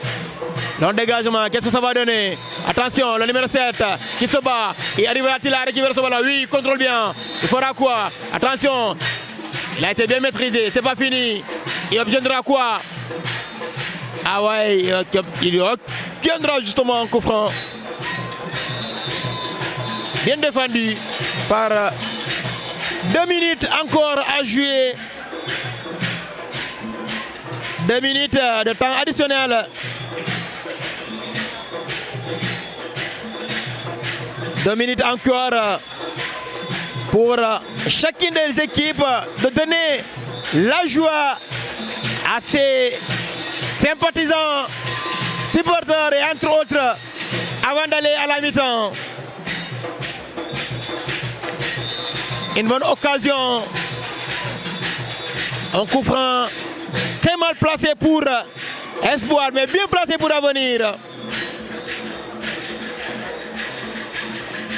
qu'est-ce que ça va donner? Attention, le numéro 7 qui se bat. Il arrivera-t-il à récupérer ce ballon? Oui, il contrôle bien. Il fera quoi? Attention, il a été bien maîtrisé, c'est pas fini. Il obtiendra quoi? Ah ouais, il obtiendra justement un coup franc. Bien défendu par 2 minutes encore à jouer. 2 minutes de temps additionnel. 2 minutes encore pour chacune des équipes de donner la joie à ses sympathisants, supporters et entre autres avant d'aller à la mi-temps. Une bonne occasion. Un coup franc très mal placé pour Espoir, mais bien placé pour Avenir.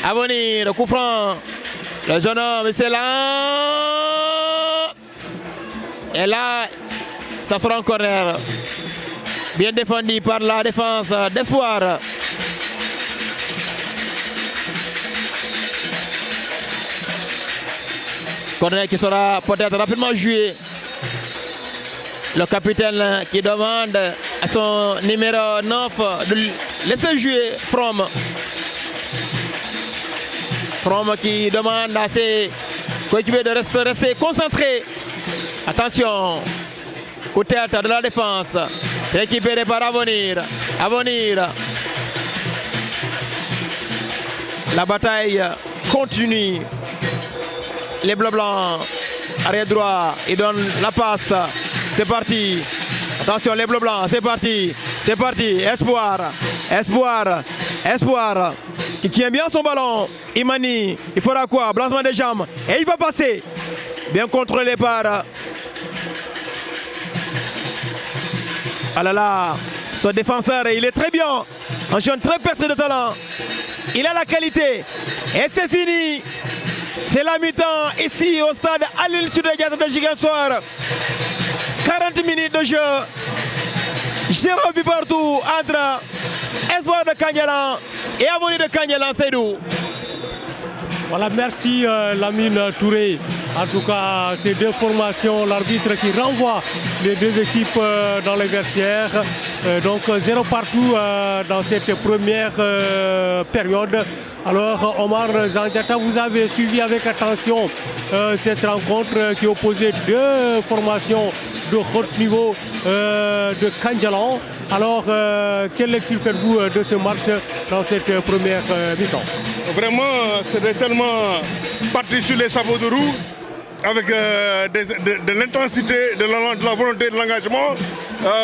Avenir, coup franc. Le jeune homme, c'est là. Et là, ça sera un corner. Bien défendu par la défense d'Espoir. Corner qui sera peut-être rapidement joué. Le capitaine qui demande à son numéro 9 de laisser jouer From. From qui demande à ses coéquipiers de rester concentrés. Attention, coup de tête de la défense. Récupéré par Avenir. La bataille continue. Les Bleus Blancs, arrière droit, ils donnent la passe. C'est parti. Attention, les Bleus Blancs, c'est parti. Espoir qui aime bien son ballon. Imani, il fera quoi? Balancement des jambes. Et il va passer. Bien contrôlé par... Ah là là, ce défenseur, il est très bien. Un jeune très percé de talent. Il a la qualité. Et c'est fini. C'est la mi-temps ici au stade Aline Sitoé Diatta de Ziguinchor. 40 minutes de jeu. 0 but partout entre Espoir de Kandialan et Avenir de Kandialan, Seydou. Voilà, merci Lamine Touré. En tout cas, ces deux formations, l'arbitre qui renvoie les deux équipes dans les vestiaires. Donc 0 partout dans cette première période. Alors Omar Zandiata, vous avez suivi avec attention cette rencontre qui opposait deux formations de haut niveau de Kandjalan. Alors, quelle lecture faites-vous de ce match dans cette première mi-temps? Vraiment, c'était tellement parti sur les chapeaux de roue, avec de l'intensité, de la volonté, de l'engagement,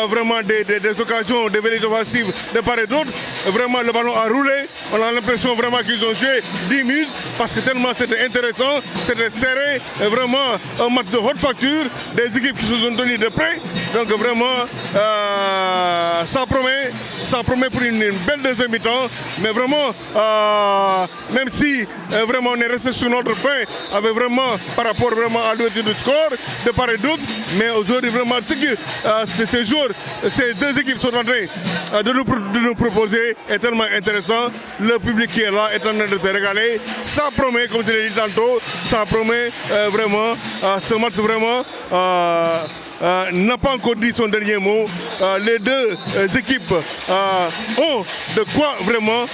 vraiment des occasions, des vérités offensives de part et d'autre. Vraiment, le ballon a roulé. On a l'impression vraiment qu'ils ont joué 10 minutes parce que tellement c'était intéressant, c'était serré. Vraiment, un match de haute facture, des équipes qui se sont tenues de près. Donc vraiment, ça promet pour une belle deuxième mi-temps. Mais vraiment, même si vraiment on est resté sur notre fin, avec vraiment par rapport vraiment à l'ouverture du score, de part et d'autre. Mais aujourd'hui, vraiment, ce que ces deux équipes sont en train de nous proposer est tellement intéressant. Le public qui est là est en train de se régaler. Ça promet, comme je l'ai dit tantôt, ça promet vraiment, ce match vraiment n'a pas encore dit son dernier mot. Les deux équipes ont de quoi vraiment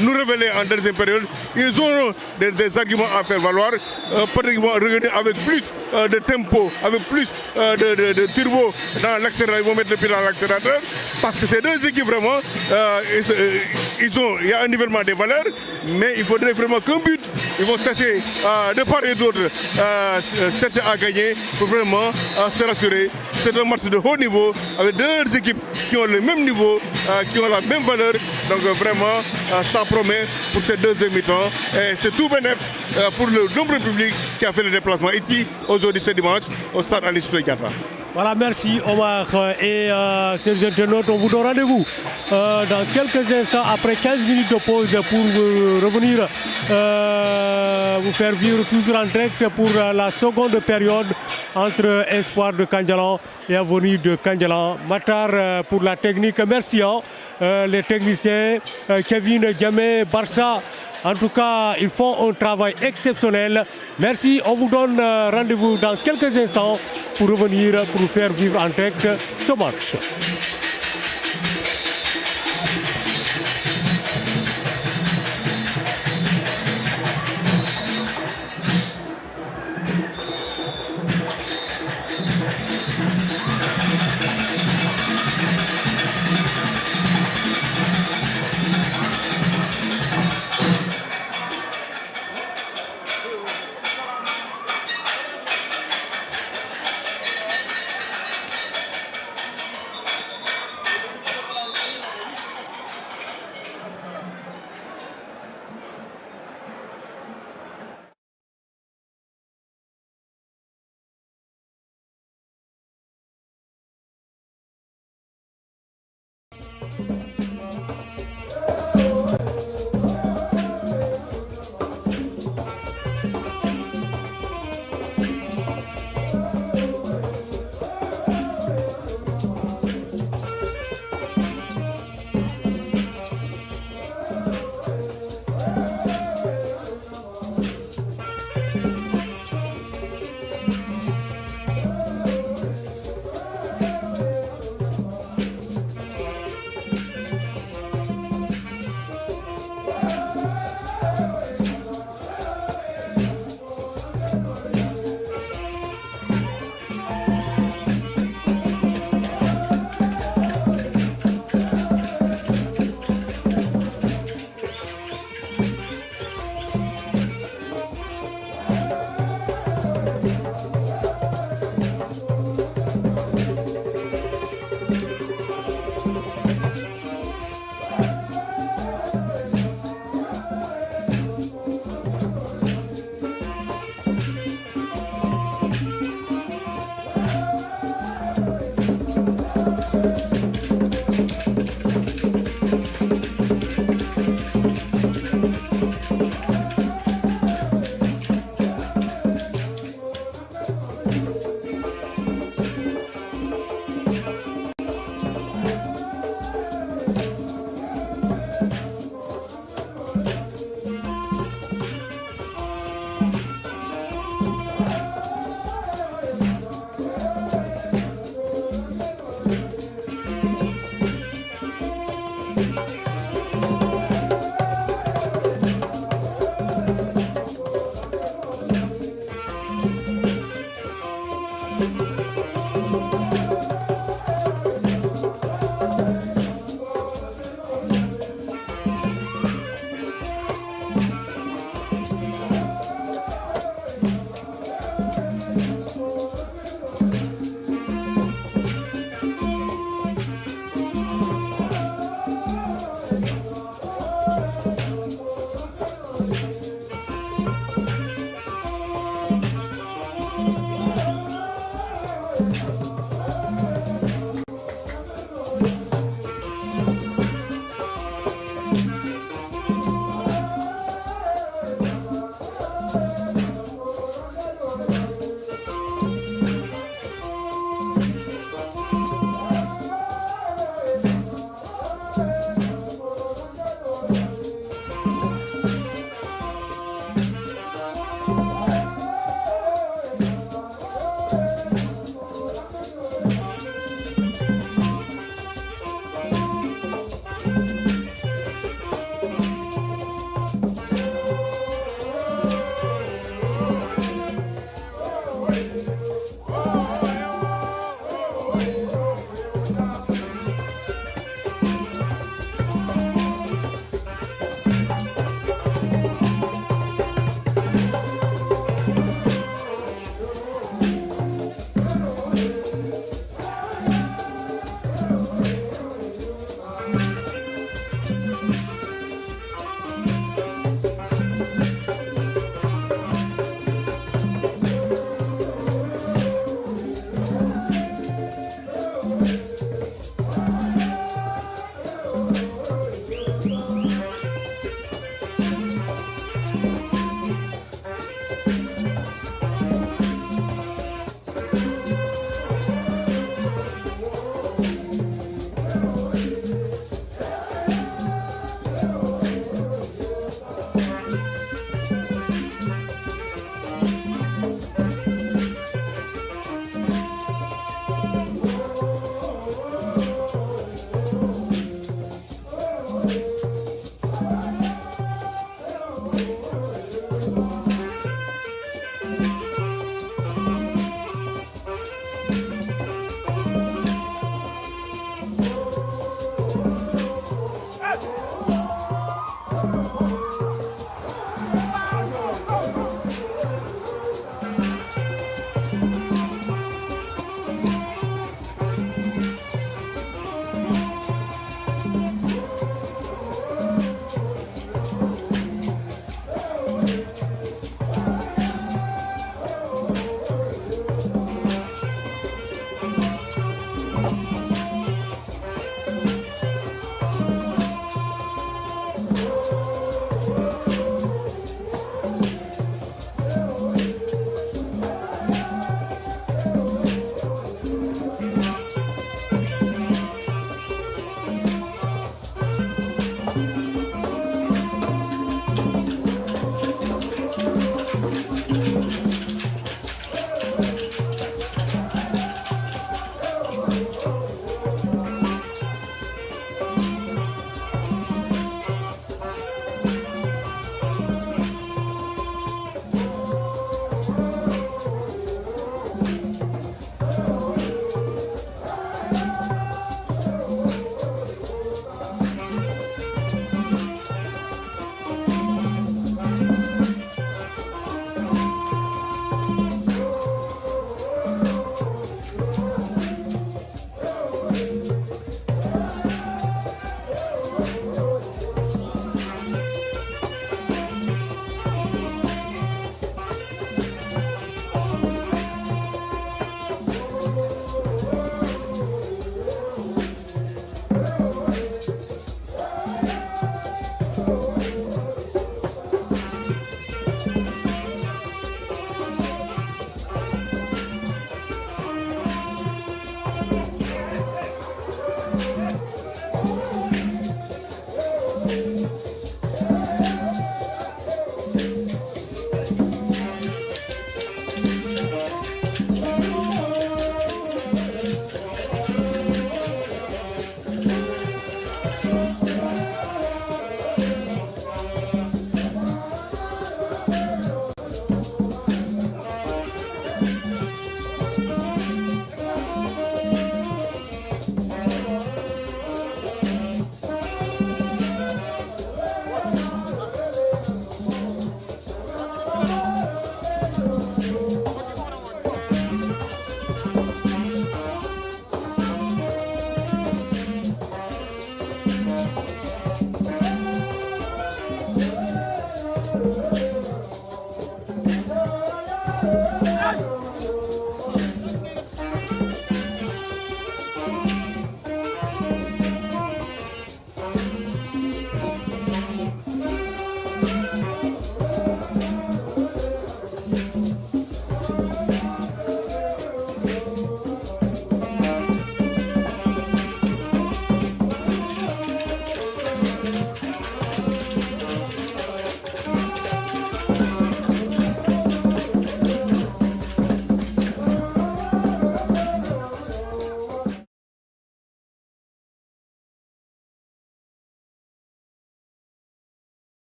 nous révéler en deuxième période. Ils auront des arguments à faire valoir. Peut-être qu'ils vont regarder avec plus de tempo, avec plus de turbo dans l'accélérateur. Ils vont mettre le pied dans l'accélérateur. Parce que ces deux équipes vraiment, il y a un nivellement des valeurs, mais il faudrait vraiment qu'un but. Ils vont chercher de part et d'autre chercher à gagner pour vraiment se rassurer. C'est un match de haut niveau avec deux équipes qui ont le même niveau, qui ont la même valeur. Donc vraiment, ça promet pour cette deuxième mi-temps. Et c'est tout bénéf pour le nombreux public qui a fait le déplacement ici aujourd'hui ce dimanche au stade Aline Sitoé Diatta. Voilà, merci Omar. Et chers internautes, on vous donne rendez-vous dans quelques instants, après 15 minutes de pause, pour revenir vous faire vivre toujours en direct pour la seconde période entre Espoir de Kandjalan et Avenir de Kandjalan. Matar pour la technique, merci les techniciens, Kevin, Diamé, Barça. En tout cas, ils font un travail exceptionnel. Merci, on vous donne rendez-vous dans quelques instants pour revenir, pour vous faire vivre en direct ce match.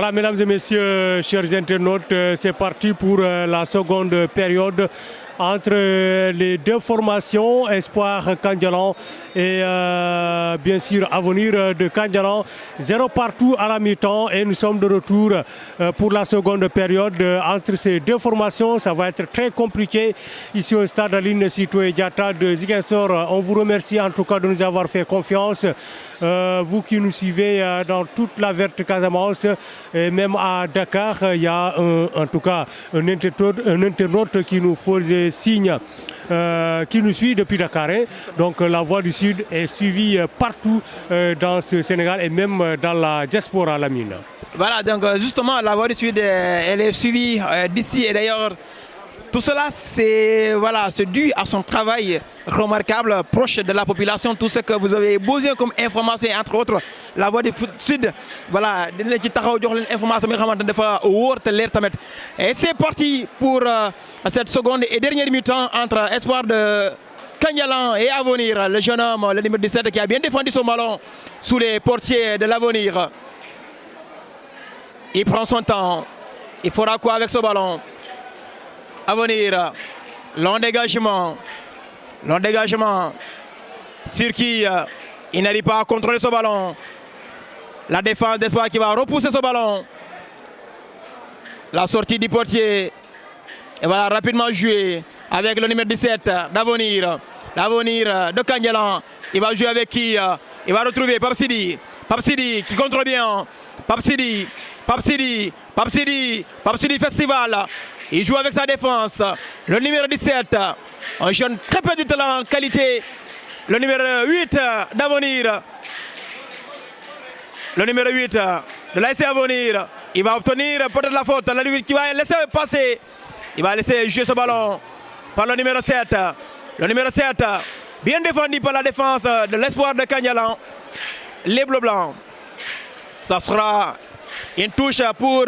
Voilà, mesdames et messieurs, chers internautes, c'est parti pour la seconde période entre les deux formations, Espoir Kandialan et bien sûr Avenir de Kandialan. 0 partout à la mi-temps et nous sommes de retour pour la seconde période entre ces deux formations. Ça va être très compliqué ici au stade Aline Sitoé Diatta de Ziguinchor. On vous remercie en tout cas de nous avoir fait confiance. Vous qui nous suivez dans toute la verte Casamance et même à Dakar, il y a en tout cas un internaute qui nous faisait signe, qui nous suit depuis Dakar. Donc la Voix du Sud est suivie partout dans ce Sénégal et même dans la diaspora Lamine. Voilà, donc justement la Voix du Sud elle est suivie d'ici et d'ailleurs. Tout cela, c'est dû à son travail remarquable, proche de la population. Tout ce que vous avez besoin comme information, entre autres, la Voix du Sud. Voilà, et c'est parti pour cette seconde et dernière mi-temps entre Espoir de Kandialan et Avenir. Le jeune homme, le numéro 17, qui a bien défendu son ballon sous les portiers de l'Avenir. Il prend son temps. Il fera quoi avec ce ballon? Avenir, long dégagement sur qui il n'arrive pas à contrôler ce ballon. La défense d'Espoir qui va repousser ce ballon. La sortie du portier. Et voilà, rapidement jouer avec le numéro 17 d'Avenir. L'avenir de Kandialan. Il va jouer avec qui? Il va retrouver Pape Sidi qui contrôle bien. Pape Sidi Festival. Il joue avec sa défense. Le numéro 17, un jeune très peu de talent, qualité. Le numéro 8 d'Avenir. Le numéro 8 de l'AS Avenir. Il va obtenir peut-être la faute. Le numéro qui va laisser passer. Il va laisser jouer ce ballon par le numéro 7. Le numéro 7, bien défendu par la défense de l'Espoir de Kandialan. Les Bleus-Blancs. Ça sera une touche pour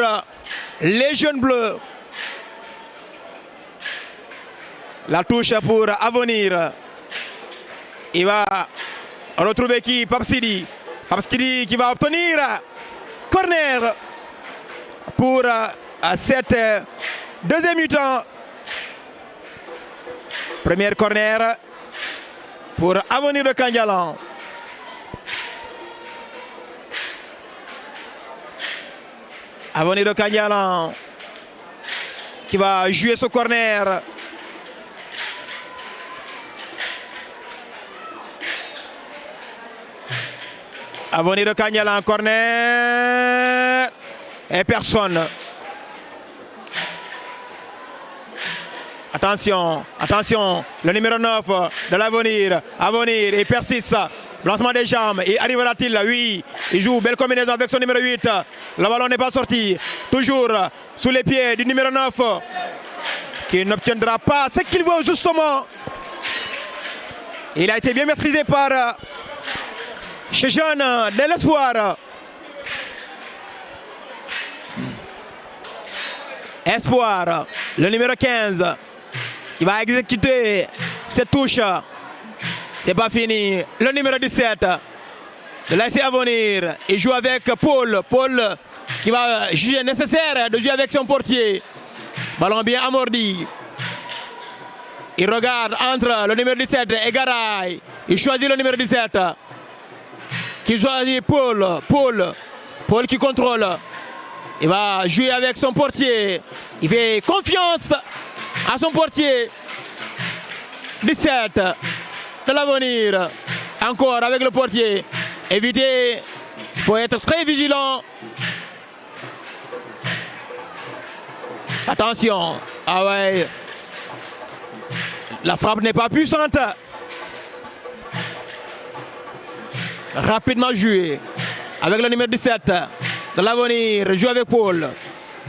les jeunes bleus. La touche pour Avenir. Il va retrouver qui? Pape Sidi qui va obtenir corner pour cette deuxième mi-temps. Premier corner pour Avenir de Kandialan. Avenir de Kandialan qui va jouer ce corner. Avenir de Kandialan, corner. Et personne. Attention, le numéro 9 de l'Avenir. Avenir, il persiste. Lancement des jambes, il arrivera-t-il? Oui, il joue, belle combinaison avec son numéro 8. Le ballon n'est pas sorti. Toujours sous les pieds du numéro 9. Qui n'obtiendra pas ce qu'il veut justement. Il a été bien maîtrisé par ce jeune de l'Espoir. Espoir, le numéro 15, qui va exécuter cette touche. C'est pas fini. Le numéro 17 de l'AS Avenir. Il joue avec Paul. Paul qui va juger nécessaire de jouer avec son portier. Ballon bien amorti. Il regarde entre le numéro 17 et Garay. Il choisit le numéro 17. Qui choisit Paul. Paul qui contrôle. Il va jouer avec son portier. Il fait confiance à son portier. 17 de l'Avenir. Encore avec le portier. Éviter. Il faut être très vigilant. Attention. Ah ouais. La frappe n'est pas puissante. Rapidement joué. Avec le numéro 17 de l'Avenir. Joue avec Paul.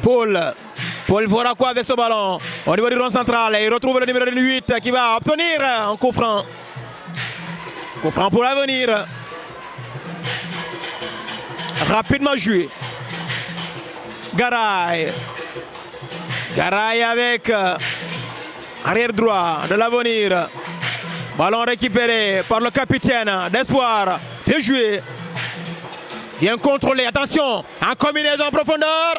Paul fera quoi avec ce ballon? Au niveau du rond central. Il retrouve le numéro 8 qui va obtenir un coup franc. Coup franc pour l'Avenir. Rapidement joué. Garay avec arrière droit de l'Avenir. Ballon récupéré par le capitaine d'Espoir. Bien joué. Bien contrôlé, attention, en combinaison en profondeur.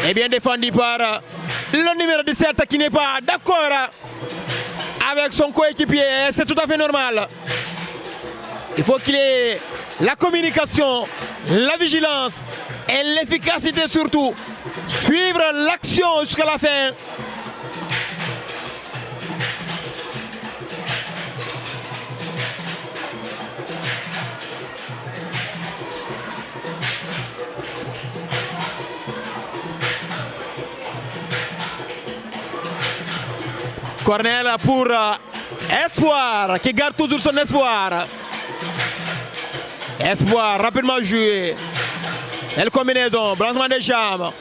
Et bien défendu par le numéro 17 qui n'est pas d'accord avec son coéquipier. C'est tout à fait normal. Il faut qu'il ait la communication, la vigilance et l'efficacité surtout. Suivre l'action jusqu'à la fin. Corner pour Espoir qui garde toujours son espoir. Espoir rapidement joué. Belle combinaison, balancement des jambes.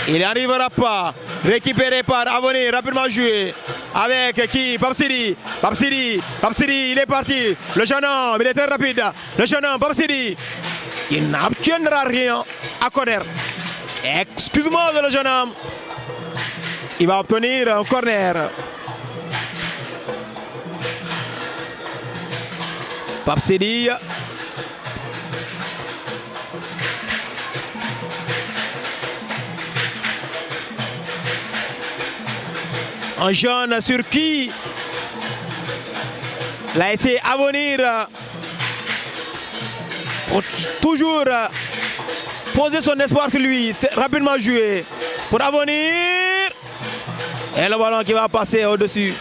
Il n'arrivera pas. Récupéré par Avenir, rapidement joué. Avec qui? Papsiri. Papsiri, il est parti. Le jeune homme, il est très rapide. Le jeune homme, Papsiri, qui n'obtiendra rien à corner. Excuse-moi le jeune homme. Il va obtenir un corner. Papsiri. Un jeune sur qui l'ASC Avenir pour toujours poser son espoir sur lui. C'est rapidement joué pour Avenir. Et le ballon qui va passer au-dessus.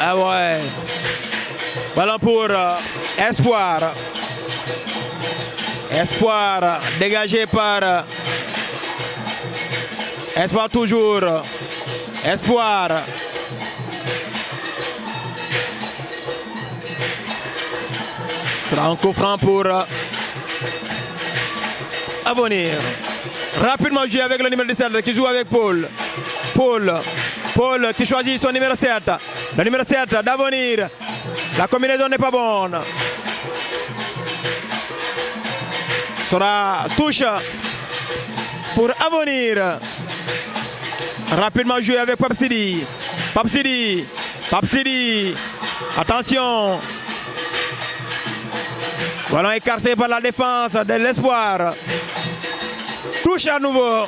Ah ouais. Ballon pour Espoir. Espoir dégagé par Espoir toujours. Espoir. Ce sera un coup franc pour Avenir. Rapidement joué avec le numéro 17 qui joue avec Paul. Paul qui choisit son numéro 7. Le numéro 7 d'Avenir. La combinaison n'est pas bonne. Sera touche pour Avenir. Rapidement joué avec Papsiri. Papsiri. Attention. Ballon écarté par la défense de l'Espoir. Touche à nouveau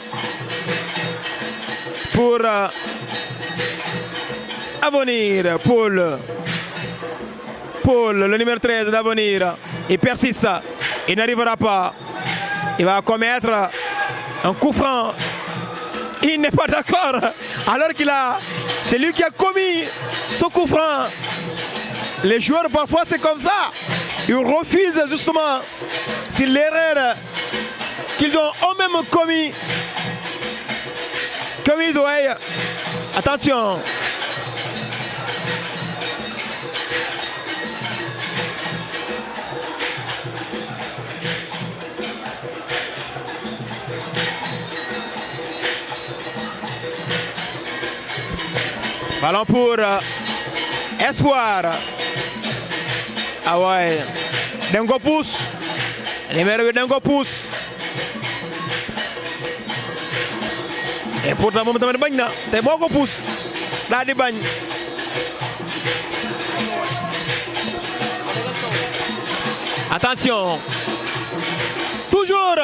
pour Avenir. Paul, le numéro 13 d'Avenir. Il persiste. Il n'arrivera pas. Il va commettre un coup franc. Il n'est pas d'accord. Alors c'est lui qui a commis ce coup franc. Les joueurs parfois c'est comme ça. Ils refusent justement si l'erreur qu'ils ont eux-mêmes commis. Attention. Ballon pour Espoir. Ah ouais. Dengo pousse. Numéro 8 Dengo pousse. Et pourtant moom tamit bañ na te boo ko pousse daal di bañ. Attention. Toujours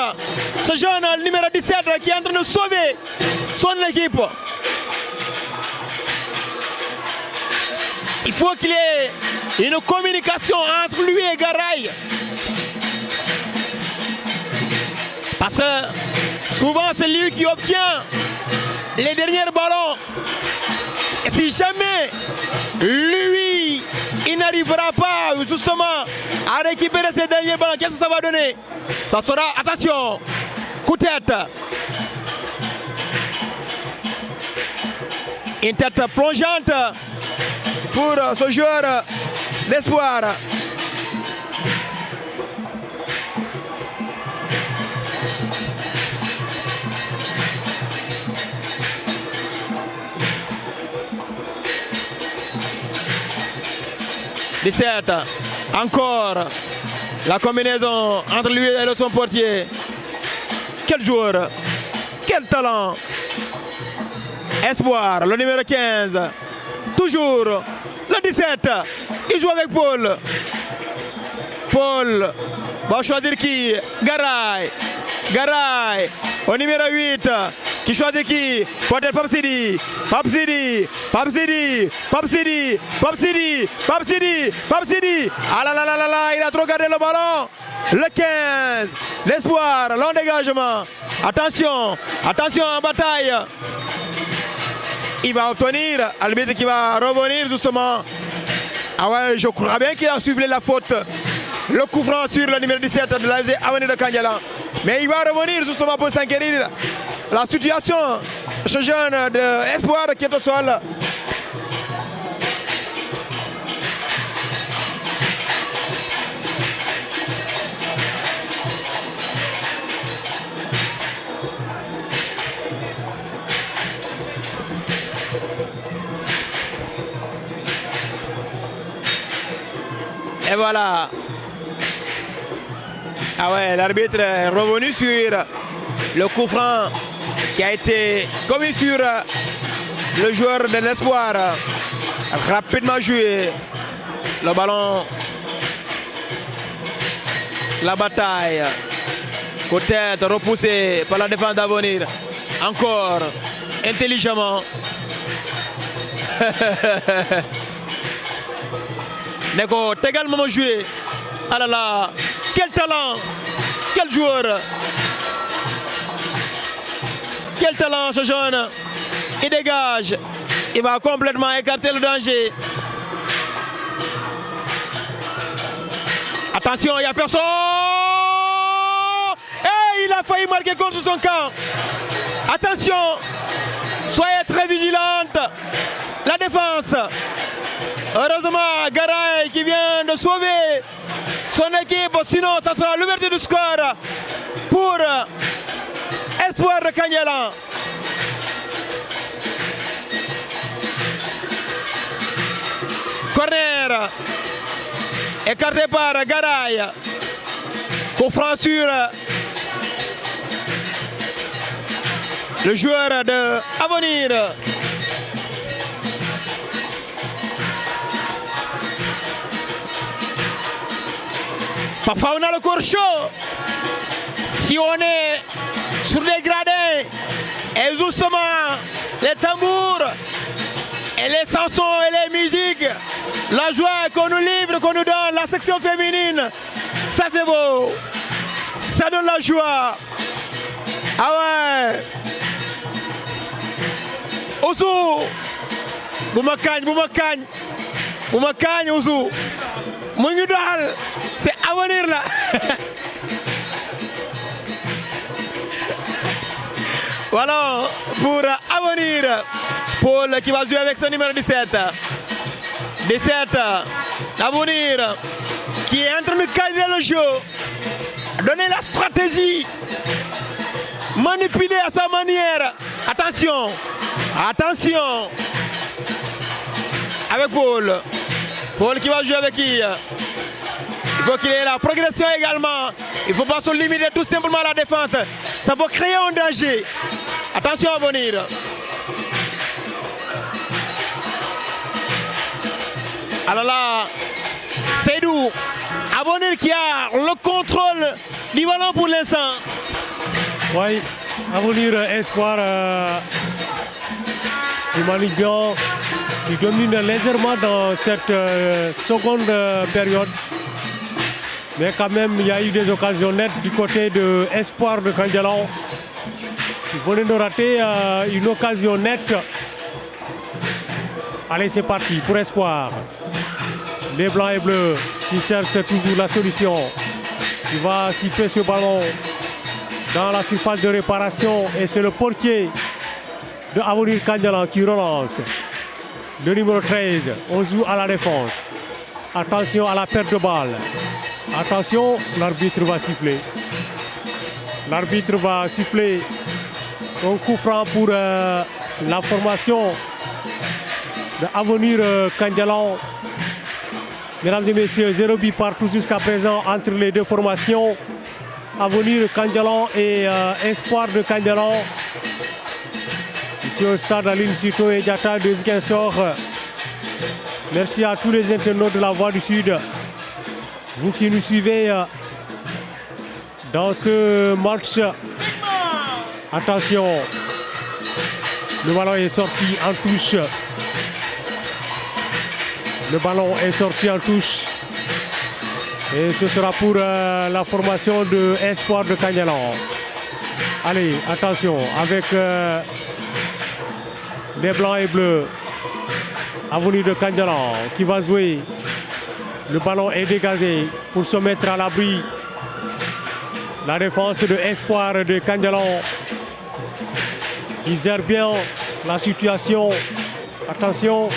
ce jeune numéro 17 qui est en train de sauver son équipe. Il faut qu'il y ait une communication entre lui et Garay. Parce que souvent c'est lui qui obtient les derniers ballons. Et si jamais lui, il n'arrivera pas justement à récupérer ces derniers ballons, qu'est-ce que ça va donner? Ça sera, attention, coup de tête. Une tête plongeante pour ce joueur d'Espoir. Encore La combinaison entre lui et son portier. Quel joueur, quel talent. Espoir, le numéro 15. Toujours le 17. Il joue avec Paul. Paul va choisir qui? Garay. Garay au numéro 8. Qui choisit qui? Peut-être Papsidi. Papsidi. Papsidi. Papsidi. Papsidi. Papsidi. Papsidi. Ah là là là là là, il a trop gardé le ballon. Le 15. L'espoir, long dégagement. Attention. Attention en bataille. Il va obtenir, Albitre qui va revenir justement. Ah ouais, je crois bien qu'il a suivi la faute. Le coup franc sur le numéro 17 de l'ASC Avenir de Kandialang. Mais il va revenir justement pour s'enquérir la situation. Ce jeune de Espoir qui est au sol. Et voilà. Ah ouais, l'arbitre est revenu sur le coup franc qui a été commis sur le joueur de l'Espoir. Rapidement joué. Le ballon. La bataille. Peut-être repoussé par la défense d'Avenir. Encore. Intelligemment. Neko également joué. Ah là là, quel talent, quel joueur. Quel talent ce jeune. Il dégage. Il va complètement écarter le danger. Attention, il n'y a personne. Et il a failli marquer contre son camp. Attention, soyez très vigilante. La défense. Heureusement, Garay qui vient de sauver son équipe, sinon ça sera l'ouverture du score pour Espoir de Kandialang. Corner écarté par Garay. Coup franc sur le joueur de Avenir. Parfois on a le corps chaud. Si on est sur les gradins et justement les tambours et les chansons et les musiques, la joie qu'on nous livre, qu'on nous donne, la section féminine, ça fait beau. Ça donne la joie. Ah ouais. Ousou. Boumakane, Boumakane. Boumakane, Ousou. Moungoudal. C'est Avenir là. Voilà pour Avenir. Paul qui va jouer avec son numéro 17. 17. Avenir qui est en train de cadrer le jeu. Donner la stratégie. Manipuler à sa manière. Attention. Attention. Avec Paul. Paul qui va jouer avec qui? Il faut qu'il ait la progression également. Il ne faut pas se limiter tout simplement à la défense. Ça peut créer un danger. Attention à venir. Alors là, Seydou, Avenir qui a le contrôle du ballon pour l'instant. Oui, Avenir Espoir qui manque bien, qui domine légèrement dans cette seconde période. Mais quand même, il y a eu des occasions nettes du côté de Espoir de Kandialang. Ils venaient de rater une occasion nette. Allez, c'est parti pour Espoir. Les blancs et bleus qui cherchent toujours la solution. Il va siffler ce ballon dans la surface de réparation. Et c'est le portier de Avenir Kandialang qui relance. Le numéro 13, on joue à la défense. Attention à la perte de balle. Attention, l'arbitre va siffler. L'arbitre va siffler un coup franc pour la formation de Avenir Kandialang. Mesdames et messieurs, 0 but partout jusqu'à présent entre les deux formations. Avenir de Kandialan et Espoir de Kandialan. Ici au stade Aline Sito et Diatta de Ziguinchor. Merci à tous les internautes de la Voix du Sud. Vous qui nous suivez dans ce match. Attention, le ballon est sorti en touche. Le ballon est sorti en touche. Et ce sera pour la formation de Espoir de Kandialan. Allez, attention, avec les blancs et bleus. Avenir de Kandialan qui va jouer. Le ballon est dégagé pour se mettre à l'abri. La défense de Espoir de Kandialan qui gère bien la situation. Attention,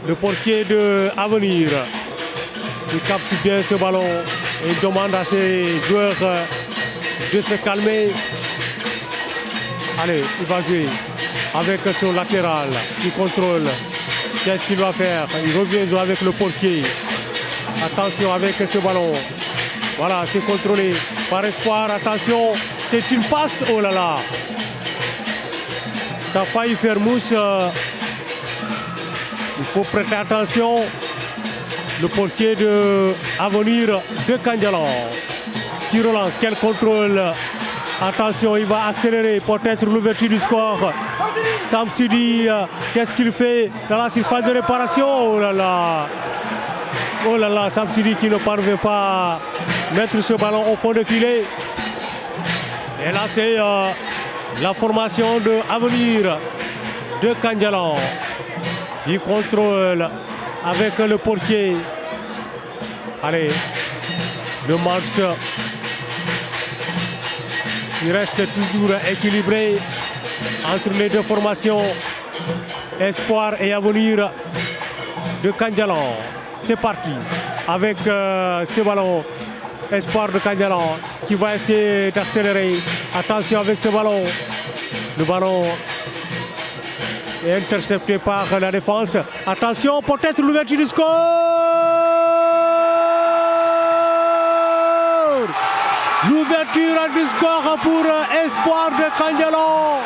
le portier de Avenir qui capte bien ce ballon et demande à ses joueurs de se calmer. Allez, il va jouer avec son latéral qui contrôle. Qu'est-ce qu'il va faire? Il revient jouer avec le portier. Attention avec ce ballon. Voilà, c'est contrôlé par Espoir. Attention, c'est une passe. Oh là là. Ça a failli faire mousse. Il faut prêter attention. Le portier de Avenir de Kandialan qui relance. Quel contrôle. Attention, il va accélérer. Peut-être l'ouverture du score. Samsidi, qu'est-ce qu'il fait dans la surface de réparation? Oh là là. Oh là là, Samsidi qui ne parvient pas à mettre ce ballon au fond de filet. Et là, c'est la formation de Avenir de Kandialan qui contrôle avec le portier. Allez, le match qui reste toujours équilibré entre les deux formations, Espoir et Avenir de Kandialan. C'est parti avec ce ballon. Espoir de Kandialan qui va essayer d'accélérer. Attention avec ce ballon. Le ballon est intercepté par la défense. Attention, peut-être l'ouverture du score. L'ouverture du score pour Espoir de Kandialan.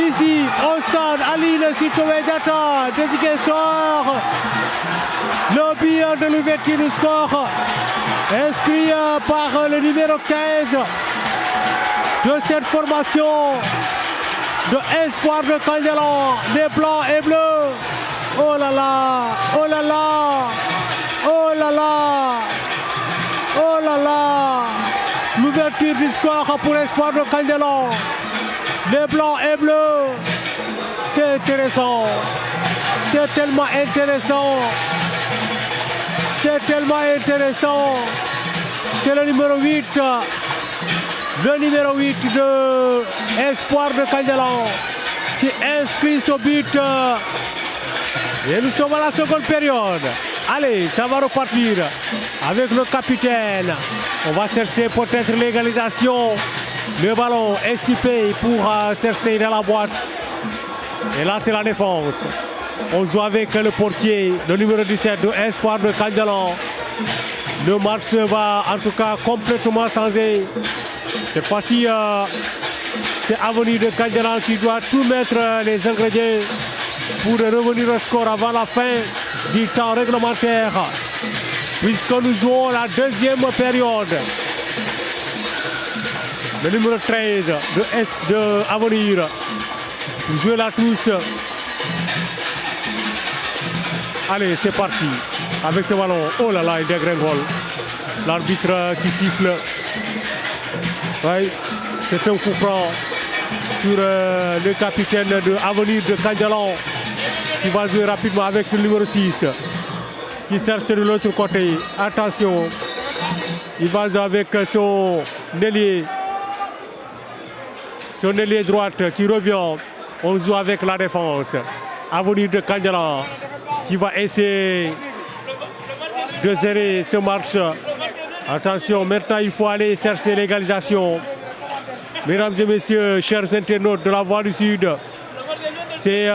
Ici, au stade Aline Sito et Diatta de Ziguinchor. Le but de l'ouverture du score inscrit par le numéro 15 de cette formation de Espoir de Kandialan, des blancs et bleus. Oh là là, oh là là, oh là là, oh là là. L'ouverture du score pour Espoir de Kandialan. Les blancs et bleus. C'est intéressant. C'est tellement intéressant. C'est tellement intéressant. C'est le numéro 8. Le numéro 8 de Espoir de Kandialan qui inscrit ce but. Et nous sommes à la seconde période. Allez, ça va repartir avec le capitaine. On va chercher peut-être l'égalisation. Le ballon est sippé pour chercher dans la boîte. Et là, c'est la défense. On joue avec le portier, le numéro 17 de Espoir de Kandialan. Le match va en tout cas complètement changer. Cette fois-ci, c'est Avenir de Kandialan qui doit tout mettre les ingrédients pour revenir au score avant la fin du temps réglementaire. Puisque nous jouons la deuxième période. Le numéro 13 de Avenir joue la touche. Allez, c'est parti. Avec ce ballon, oh là là, il dégringole. L'arbitre qui siffle. Oui, c'est un coup franc sur le capitaine de Avenir de Kandialan qui va jouer rapidement avec le numéro 6 qui cherche de l'autre côté. Attention, il va jouer avec son ailier droite qui revient. On joue avec la défense. Avenir de Kandialan qui va essayer de gérer ce match. Attention, maintenant il faut aller chercher l'égalisation. Mesdames et messieurs, chers internautes de la Voix du Sud, c'est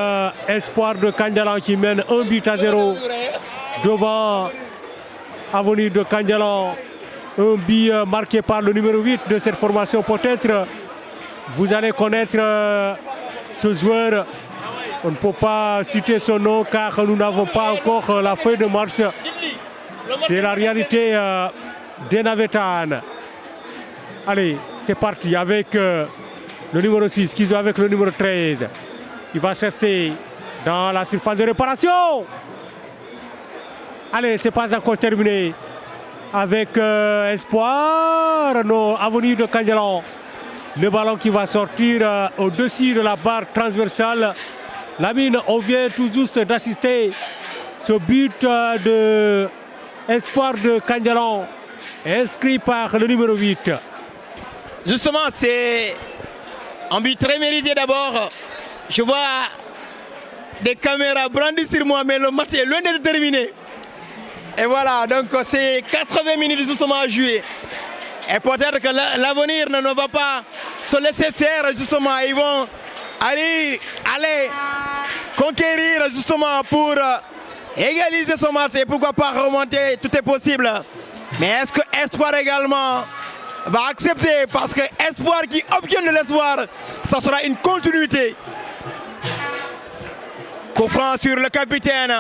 Espoir de Kandialan qui mène 1 but à 0 devant Avenir de Kandialan. Un but marqué par le numéro 8 de cette formation. Peut-être vous allez connaître ce joueur. On ne peut pas citer son nom car nous n'avons pas encore la feuille de match. C'est la réalité des Navétanes. Allez, c'est parti avec le numéro 6 qui joue avec le numéro 13. Il va chercher dans la surface de réparation. Allez, c'est pas encore terminé. Avec Espoir, non, Avenir de Kandialan. Le ballon qui va sortir au-dessus de la barre transversale. Lamine, on vient tout juste d'assister ce but de Espoir de Kandialan, inscrit par le numéro 8. Justement, c'est un but très mérité d'abord. Je vois des caméras brandies sur moi, mais le match est loin d'être terminé. Et voilà, donc c'est 80 minutes justement à jouer. Et peut-être que l'avenir ne va pas se laisser faire justement. Ils vont aller conquérir justement pour égaliser ce match et pourquoi pas remonter, tout est possible. Mais est-ce que Espoir également va accepter? Parce que Espoir qui obtient de l'espoir, ça sera une continuité. Coup franc sur le capitaine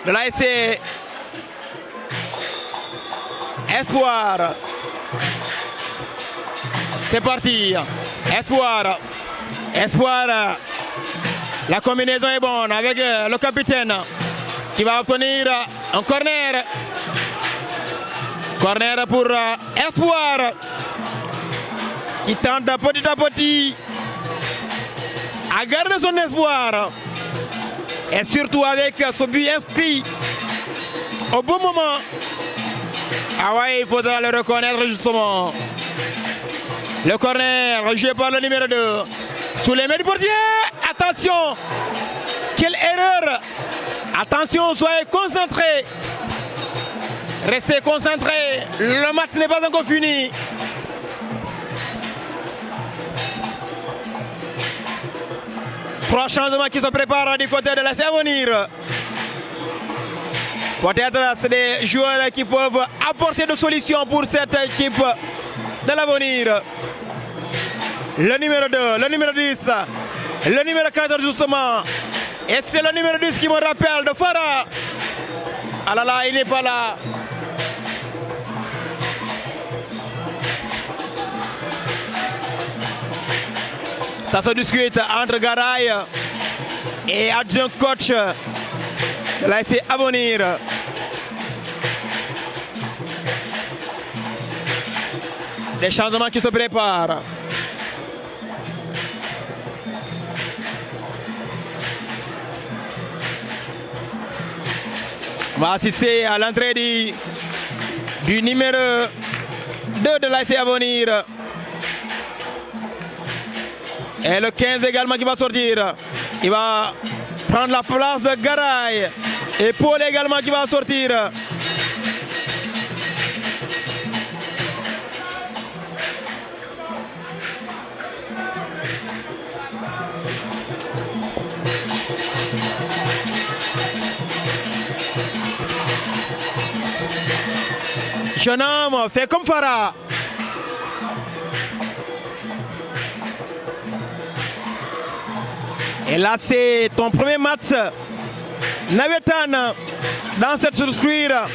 de l'ASC Espoir. C'est parti. Espoir. La combinaison est bonne avec le capitaine qui va obtenir un corner. Corner pour Espoir qui tente petit à petit à garder son espoir. Et surtout avec ce but inscrit au bon moment. Ah ouais, il faudra le reconnaître justement. Le corner joué par le numéro 2. Sous les mains du portier. Attention. Quelle erreur. Attention, soyez concentrés. Restez concentrés. Le match n'est pas encore fini. Trois changements qui se préparent du côté de la Avenir. Peut-être c'est des joueurs qui peuvent apporter des solutions pour cette équipe de l'Avenir. Le numéro 2, le numéro 10, le numéro 14 justement. Et c'est le numéro 10 qui me rappelle de Farah. Ah là là, il n'est pas là. Ça se discute entre Garay et adjoint coach de l'ASC Avenir. Des changements qui se préparent. On va assister à l'entrée du numéro 2 de l'ASC Avenir. Et le 15 également qui va sortir. Il va prendre la place de Garay. Et Paul également qui va sortir. Jeune homme, fait comme Farah. Et là, c'est ton premier match Navétane dans cette structure.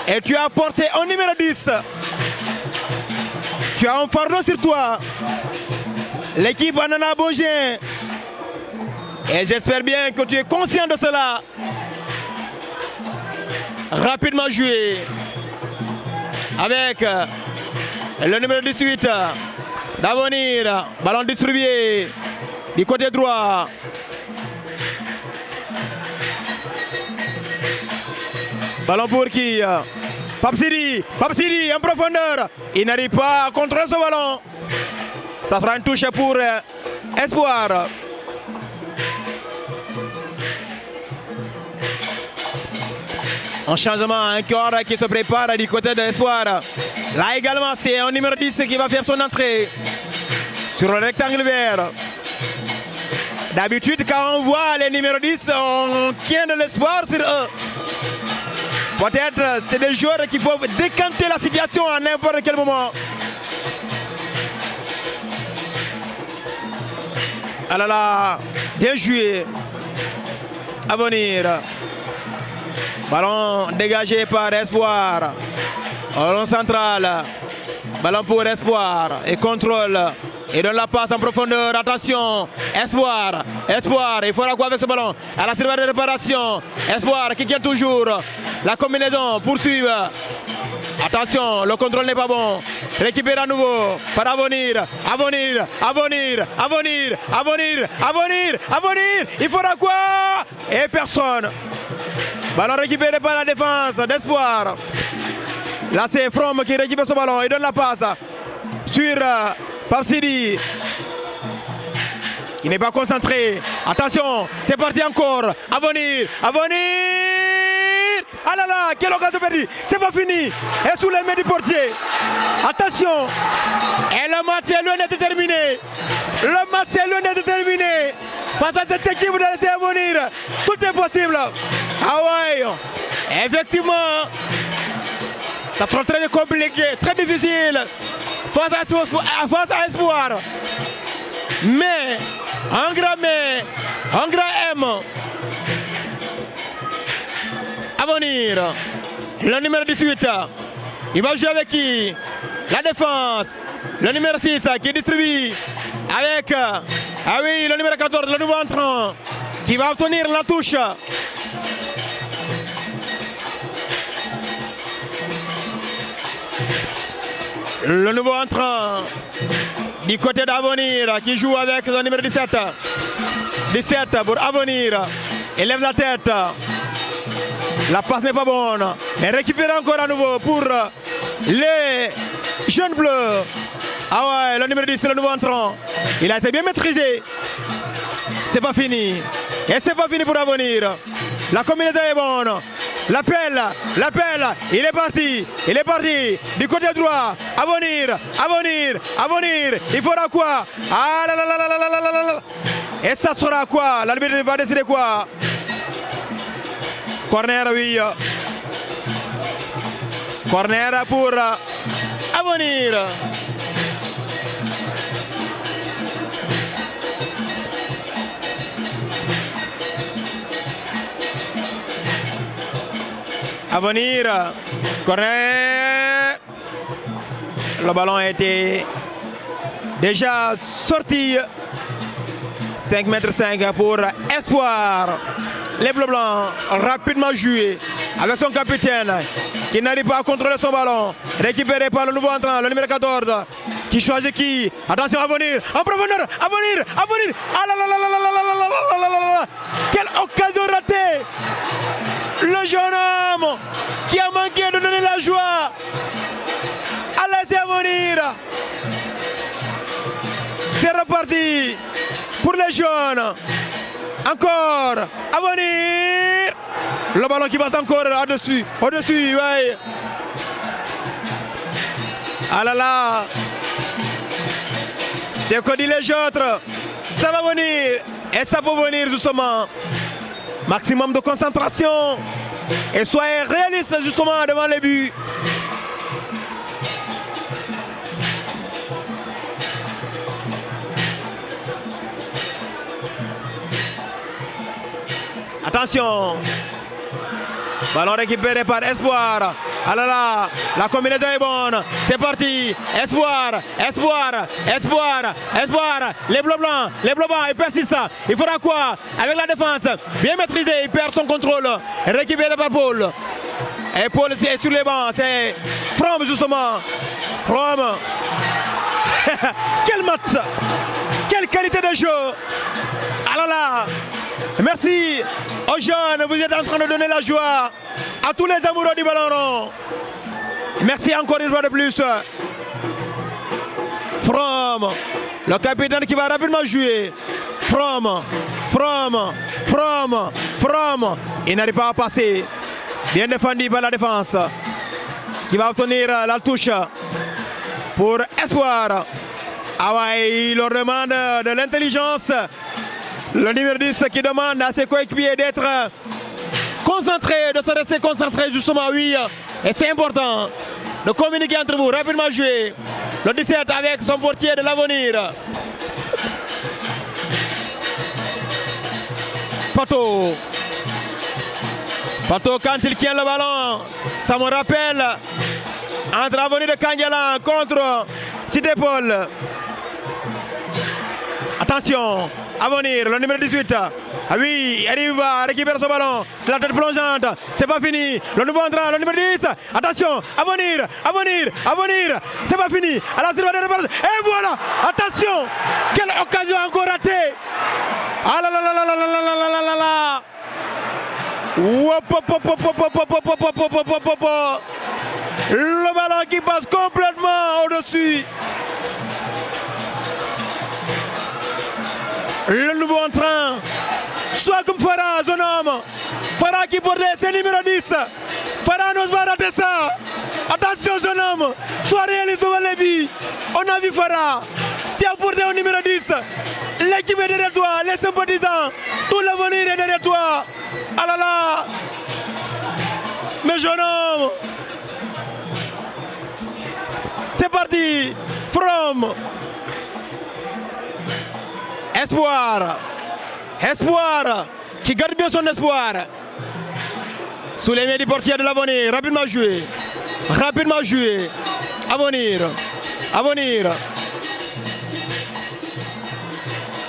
Et tu as porté un numéro 10. Tu as un fardeau sur toi. L'équipe en a besoin. Et j'espère bien que tu es conscient de cela. Rapidement joué. Avec le numéro 18 d'Avenir. Ballon distribué du côté droit. Ballon pour qui? Pape Sidi en profondeur. Il n'arrive pas à contrôler ce ballon. Ça sera une touche pour Espoir. Un changement encore qui se prépare du côté de Espoir. Là également, c'est un numéro 10 qui va faire son entrée sur le rectangle vert. D'habitude, quand on voit les numéros 10, on tient de l'espoir sur eux. Peut-être c'est des joueurs qui peuvent décanter la situation à n'importe quel moment. Ah là là, bien joué. À venir. Ballon dégagé par Espoir. Ballon central. Ballon pour Espoir. Et contrôle. Et donne la passe en profondeur. Attention. Espoir. Espoir. Il fera quoi avec ce ballon? À la surveillance de réparation. Espoir qui tient toujours. La combinaison. Poursuivre. Attention, le contrôle n'est pas bon. Récupère à nouveau par Avenir. Avenir. Avenir. Avenir. Avenir. Avenir. Avenir. Il fera quoi? Et personne. Ballon récupéré par la défense d'Espoir. Là c'est From qui récupère ce ballon. Il donne la passe sur Pape Sidi qui n'est pas concentré. Attention, c'est parti encore. Avenir. Avenir. Ah là là, quelle occasion perdue. C'est pas fini. Et sous les mains du portier. Attention. Et le match est loin d'être terminé. Le match est loin d'être terminé. Face à cette équipe de laisser venir, tout est possible. Ah ouais, effectivement, ça sera très compliqué, très difficile face à Espoir. Mais, un grand M, à venir, le numéro 18, il va jouer avec qui? La défense, le numéro 6 qui distribue avec, ah oui, le numéro 14, le nouveau entrant, qui va obtenir la touche. Le nouveau entrant du côté d'Avenir qui joue avec le numéro 17. 17 pour Avenir. Il lève la tête. La passe n'est pas bonne. Et récupère encore à nouveau pour les jeunes bleus. Ah ouais, le numéro 10, c'est le nouveau entrant. Il a été bien maîtrisé. C'est pas fini. Et c'est pas fini pour Avenir. La combinaison est bonne. L'appel, il est parti du côté droit. Avenir, il faudra quoi? Ah là là là là là là là là. Et ça sera quoi? L'arbitre va décider quoi? Corner, oui. Corner pour Avenir. Avenir, corner. Le ballon a été déjà sorti. 5,5 m pour Espoir. Les Bleus Blancs rapidement joué avec son capitaine qui n'arrive pas à contrôler son ballon. Récupéré par le nouveau entrant, le numéro 14, qui choisit qui? Attention, Avenir, en profondeur, Avenir. Ah là là là là là là là là là là. Quelle occasion ratée! Le jeune homme qui a manqué de donner la joie à laisser Avenir. C'est reparti pour les jeunes. Encore Avenir. Le ballon qui passe encore au-dessus, ouais. Ah là là. C'est ce que disent les autres. Ça va venir. Et ça peut venir justement. Maximum de concentration. Et soyez réaliste justement devant les buts. Attention. Ballon récupéré par Espoir. Ah là là, la combinaison est bonne. C'est parti. Espoir. Les Bleus Blancs, ils persistent. Il fera quoi? Avec la défense bien maîtrisée, il perd son contrôle. Récupéré par Paul. Et Paul est sur les bancs. C'est From justement. From. Quel match! Quelle qualité de jeu! Ah là là! Merci aux jeunes, vous êtes en train de donner la joie à tous les amoureux du ballon rond. Merci encore une fois de plus. From, le capitaine qui va rapidement jouer. From. Il n'arrive pas à passer. Bien défendu par la défense. Qui va obtenir la touche pour Espoir. Ah ouais, il leur demande de l'intelligence. Le numéro 10 qui demande à ses coéquipiers d'être concentré, de se rester concentré justement, oui. Et c'est important de communiquer entre vous, rapidement jouer. Le 17 avec son portier de l'Avenir. Pato. Pato quand il tient le ballon, ça me rappelle entre Avenir de Kandialang contre Cité Paul. Attention, Avenir, le numéro 18. Ah oui, il arrive à récupérer ce ballon de la tête plongeante. C'est pas fini. Le nouveau entrant, le numéro 10. Attention, Avenir. C'est pas fini. À la surface de réparation. Et voilà. Attention. Quelle occasion encore ratée. Ah là là là là là là là là là là. Le ballon qui passe complètement au-dessus. Le nouveau entrant. Soit comme Farah, jeune homme. Farah qui portait ses numéro 10. Farah n'ose pas rater ça. Attention, jeune homme. Sois réaliste devant les billes. On a vu Farah. Tu as porté au numéro 10. L'équipe est derrière toi. Les sympathisants. Tout l'avenir est derrière toi. Ah là là. Mais jeune homme. C'est parti. From. Espoir. Espoir qui garde bien son espoir. Sous les mains du portier de l'Avenir. Rapidement joué. Rapidement joué. Avenir. Avenir.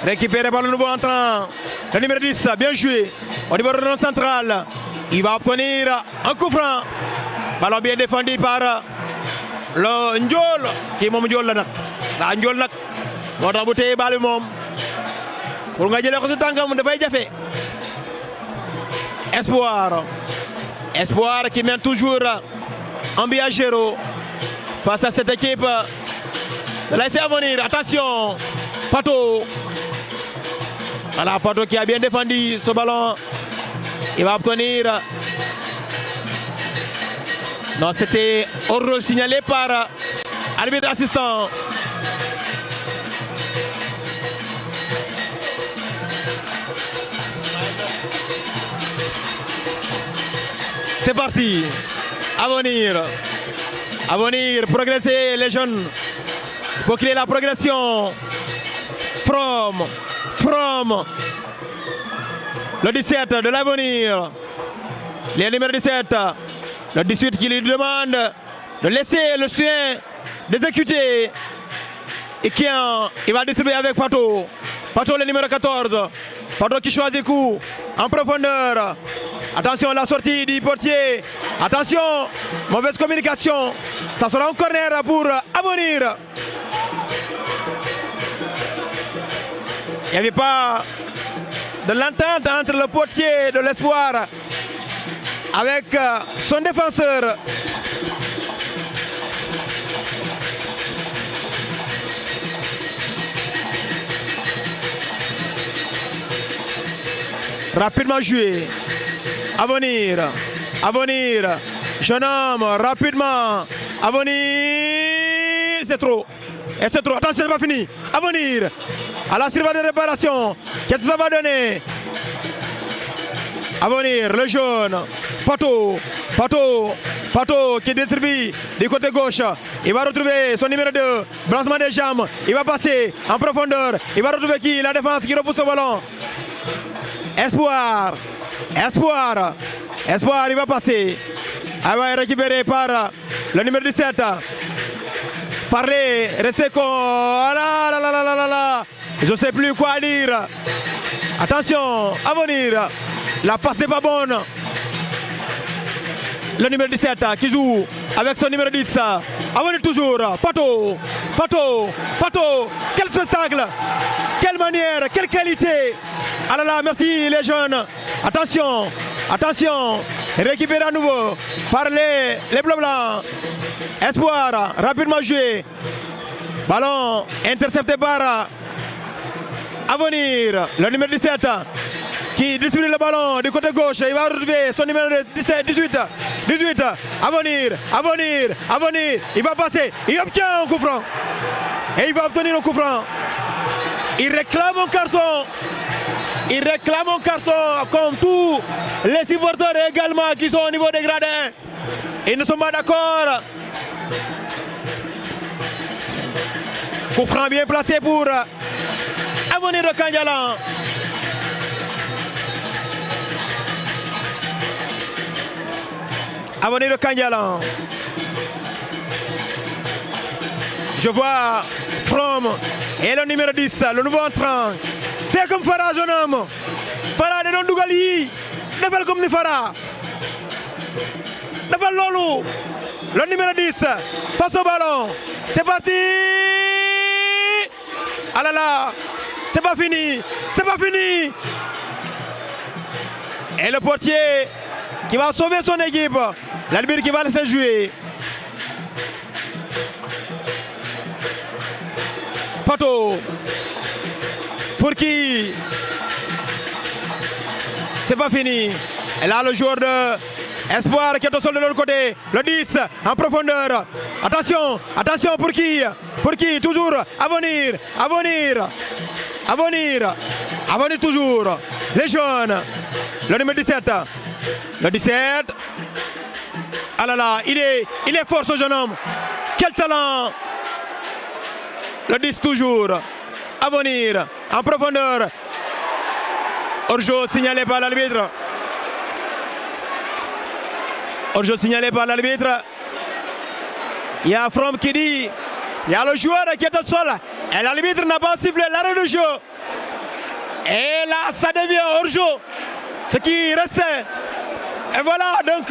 Récupéré par le nouveau entrant. Le numéro 10. Bien joué. Au niveau de notre central. Il va obtenir un coup franc. Ballon bien défendu par le Ndiol. Qui est mon Ndiol là. La Ndiol là. Notre bouteille balle mom. Pour nga jëlee ko si tànkam dafay jafe. Espoir. Espoir qui mène toujours en but à 0 face à cette équipe de l'AS Avenir. Attention. Pato. Voilà, Pato qui a bien défendu ce ballon. Il va obtenir. Non, c'était hors signalé par l'arbitre assistant. C'est parti. Avenir. Avenir, progresser les jeunes. Il faut qu'il y ait la progression. From. Le 17 de l'Avenir. Les numéros 17. Le 18 qui lui demande de laisser le sien d'exécuter. Et qui il va distribuer avec Pato. Pato le numéro 14. Pato qui choisit coup en profondeur. Attention à la sortie du portier. Attention, mauvaise communication. Ça sera un corner pour Avenir. Il n'y avait pas de l'entente entre le portier de l'Espoir avec son défenseur. Rapidement joué. Avenir. Avenir. Jeune homme, rapidement. Avenir. C'est trop. Et c'est trop. Attention, c'est pas fini. Avenir. À la surface de réparation. Qu'est-ce que ça va donner? Avenir, le jaune. Pato. Pato. Pato qui distribue du côté gauche. Il va retrouver son numéro 2. Balancement des jambes. Il va passer en profondeur. Il va retrouver qui? La défense qui repousse le ballon. Espoir. Espoir. Espoir, il va passer. Il va récupérer par le numéro 17. Parler, rester con. Je ne sais plus quoi dire. Attention, Avenir. La passe n'est pas bonne. Le numéro 17 qui joue avec son numéro 10. Avenir toujours. Pato. Pato. Pato. Quel spectacle. Quelle manière. Quelle qualité. Ah là là, merci les jeunes. Attention. Attention. Récupéré à nouveau par les bleus blancs. Espoir. Rapidement joué. Ballon intercepté par Avenir. Le numéro 17. Qui distribue le ballon du côté gauche. Il va retrouver son numéro 17, 18. Avenir. Avenir. Avenir. Il va passer. Il obtient un coup franc. Et il va obtenir un coup franc. Il réclame un carton. Il réclame un carton comme tous les supporters également qui sont au niveau des gradins. Ils ne sont pas d'accord. Coup franc bien placé pour Avenir de Kandialan. Avenir de Kandialan. Je vois From et le numéro 10, le nouveau entrant. C'est comme Farah, jeune homme. Farah de Dougali. Defal comme ni Farah. Defal Lolo. Le numéro 10 face au ballon. C'est parti. Ah là là. C'est pas fini. C'est pas fini. Et le portier qui va sauver son équipe. L'arbitre qui va laisser jouer. Pato. Pour qui? C'est pas fini. Et là, le joueur de Espoir qui est au sol de l'autre côté. Le 10 en profondeur. Attention, attention pour qui? Pour qui? Toujours à venir, à venir, à venir, à venir toujours. Les jeunes. Le numéro 17. Le 17. Ah là là, il est fort ce jeune homme. Quel talent. Le 10 toujours. À venir, en profondeur. Hors-jeu signalé par l'arbitre. Hors-jeu signalé par l'arbitre. Il y a From qui dit, il y a le joueur qui est au sol. Et l'arbitre n'a pas sifflé l'arrêt de jeu. Et là, ça devient hors-jeu. Ce qui restait. Et voilà, donc,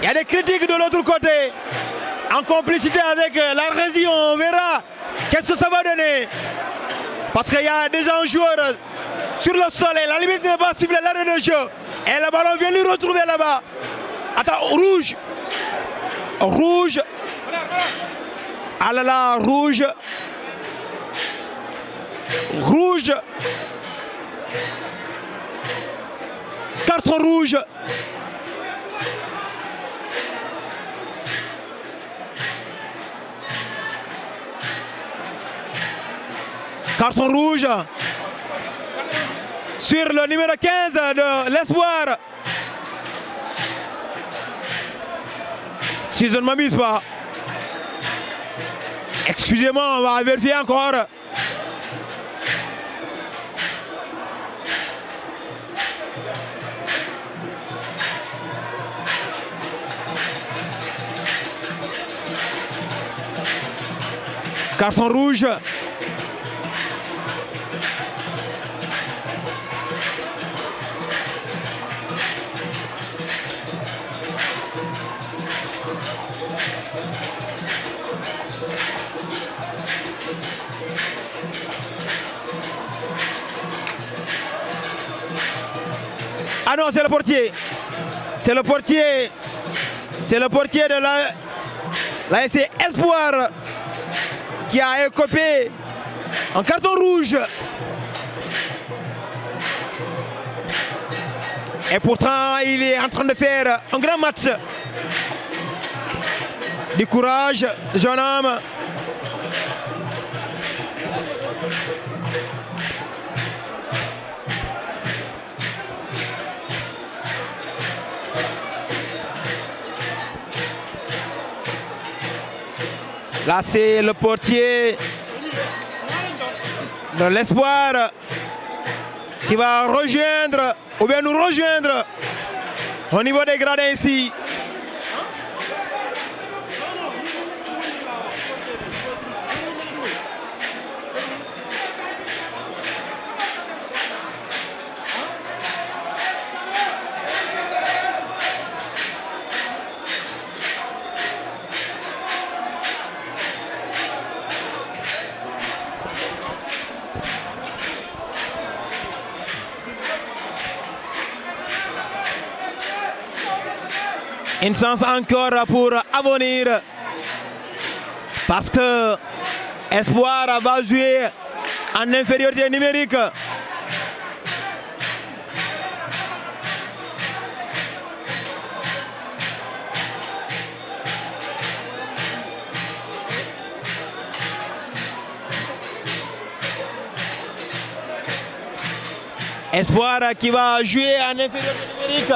il y a des critiques de l'autre côté. En complicité avec la région, on verra qu'est-ce que ça va donner. Parce qu'il y a déjà un joueur sur le sol et la limite n'est pas siffler l'arrêt de jeu. Et le ballon vient lui retrouver là-bas. Attends, rouge. Rouge. Ah là là, rouge. Rouge. Carton rouge. Carton rouge sur le numéro 15 de l'Espoir. Si je ne m'abuse pas. Excusez-moi, on va vérifier encore. Carton rouge. Ah non, c'est le portier. C'est le portier. C'est le portier de l'ASC Espoir qui a écopé un carton rouge. Et pourtant, il est en train de faire un grand match. Du courage, jeune homme. Là, c'est le portier de l'Espoir qui va rejoindre, ou bien nous rejoindre au niveau des gradins ici. Une chance encore pour Avenir parce que Espoir va jouer en infériorité numérique. Espoir qui va jouer en inférieur numérique.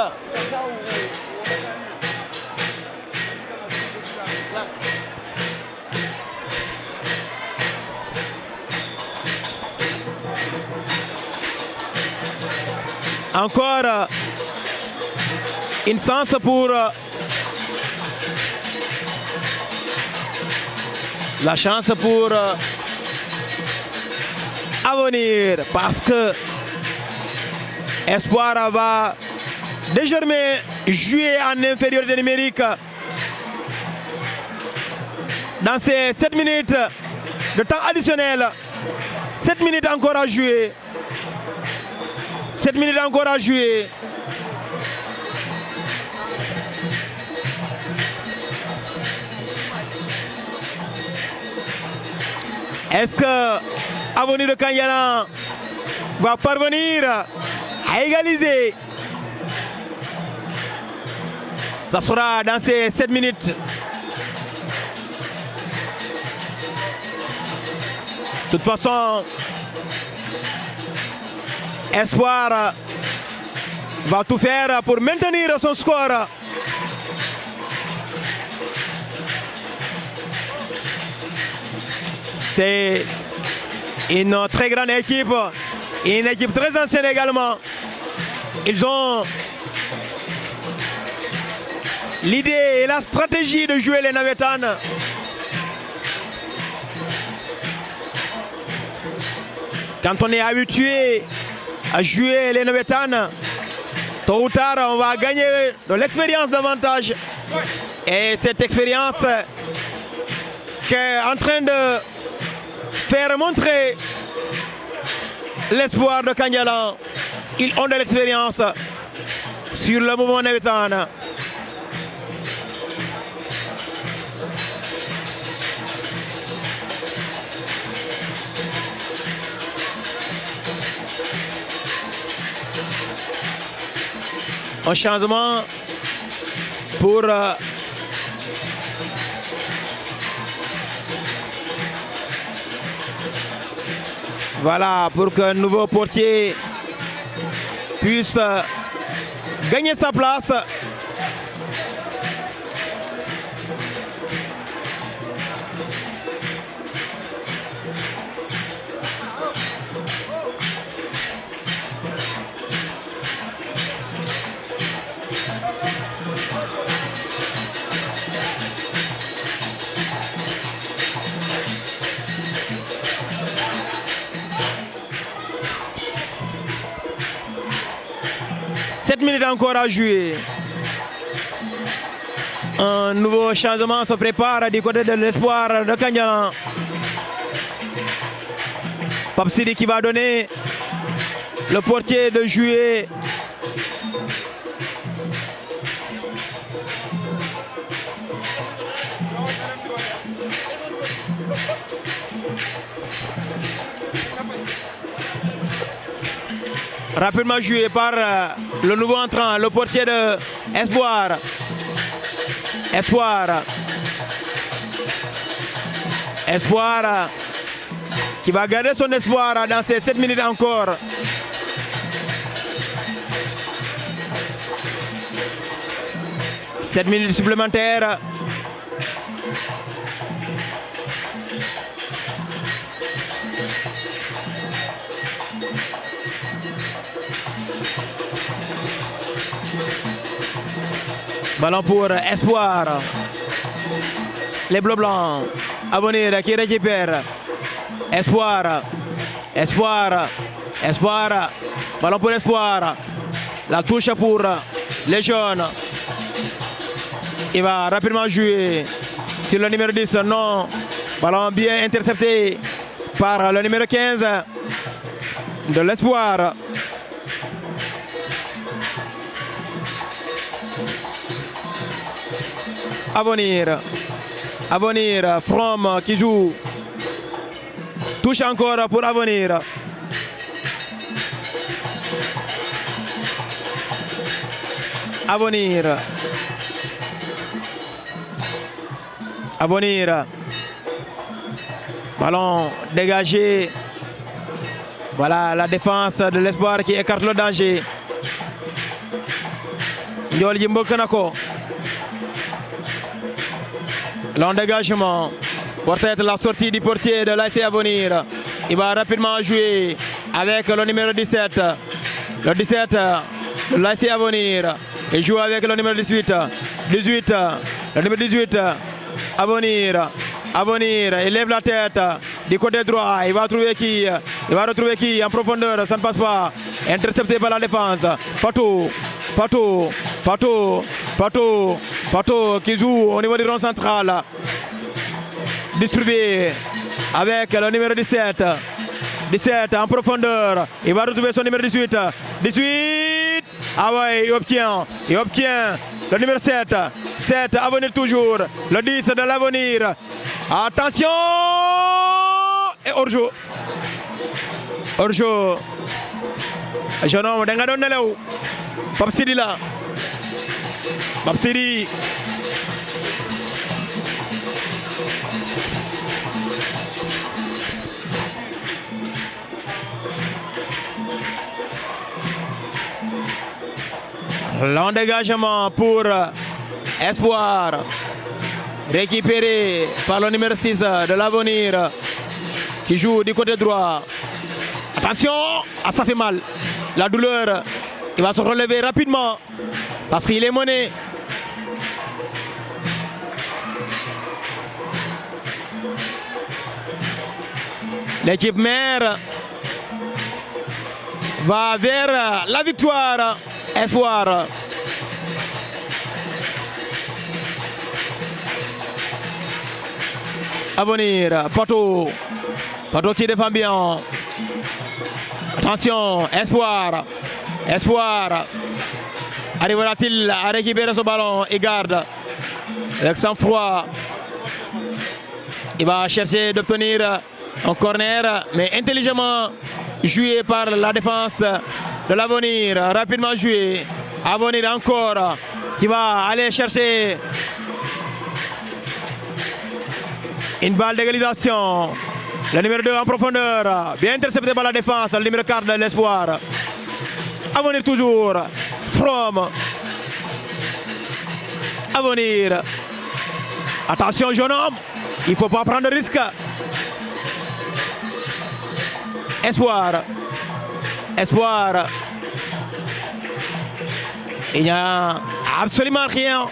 Encore une chance pour la chance pour Avenir, parce que Espoir va désormais jouer en infériorité numérique dans ces 7 minutes de temps additionnel. 7 minutes encore à jouer. 7 minutes encore à jouer. Est-ce que Avenir de Kandialan va parvenir à égaliser? Ça sera dans ces 7 minutes. De toute façon, Espoir va tout faire pour maintenir son score. C'est une très grande équipe, une équipe très ancienne également. Ils ont l'idée et la stratégie de jouer les Navétanes. Quand on est habitué à jouer les Navétanes, tôt ou tard on va gagner de l'expérience davantage. Et cette expérience qui est en train de faire montrer l'espoir de Kandialan. Ils ont de l'expérience sur le mouvement navétane. Un changement pour voilà, pour qu'un nouveau portier puisse gagner sa place. Minutes encore à jouer. Un nouveau changement se prépare du côté de l'espoir de Kandialan. Pape Sidi qui va donner le portier de jouer. Rapidement joué par le nouveau entrant, le portier de Espoir. Espoir qui va garder son espoir dans ces 7 minutes encore. « 7 minutes supplémentaires. Ballon pour Espoir. Les bleus blancs. Avenir qui récupère. Espoir. Ballon pour Espoir. La touche pour les jeunes. Il va rapidement jouer sur le numéro 10. Non. Ballon bien intercepté par le numéro 15 de l'Espoir. Avenir, From qui joue. Touche encore pour Avenir. Ballon dégagé Voilà la défense de l'Espoir qui écarte le danger. Ndiol ji mbëkk na ko. Long dégagement. Peut-être la sortie du portier de l'ASC Avenir. Il va rapidement jouer avec le numéro 17. Le 17 de l'ASC Avenir. Il joue avec le numéro 18. 18. Le numéro 18. Avenir. Avenir. Il lève la tête du côté droit. Il va trouver qui? Il va retrouver qui en profondeur? Ça ne passe pas. Intercepté par la défense. Pato. Pato. Pato. Pato. Pato qui joue au niveau du rond central. Distribué avec le numéro 17. 17 en profondeur. Il va retrouver son numéro 18. 18. Ah ouais, il obtient le numéro 7. 7, Avenir toujours. Le 10 de l'Avenir. Attention. Et hors-jeu. Hors-jeu. Jeune homme, denga don nelew. Pape Sidi là. Pape Sidi. Long dégagement pour Espoir. Récupéré par le numéro 6 de l'Avenir qui joue du côté droit. Attention, ça fait mal. La douleur, il va se relever rapidement parce qu'il est mené. L'équipe mère va vers la victoire. Espoir. Avenir, Pato. Pato qui défend bien. Attention, Espoir. Espoir. Arrivera-t-il à récupérer ce ballon? Il garde avec sang-froid. Il va chercher d'obtenir un corner, mais intelligemment joué par la défense de l'Avenir. Rapidement joué. Avenir encore qui va aller chercher une balle d'égalisation. Le numéro 2 en profondeur. Bien intercepté par la défense. Le numéro 4 de l'Espoir. Avenir toujours. From. Avenir. Attention jeune homme. Il ne faut pas prendre de risque. Espoir. Espoir. Il n'y a absolument rien.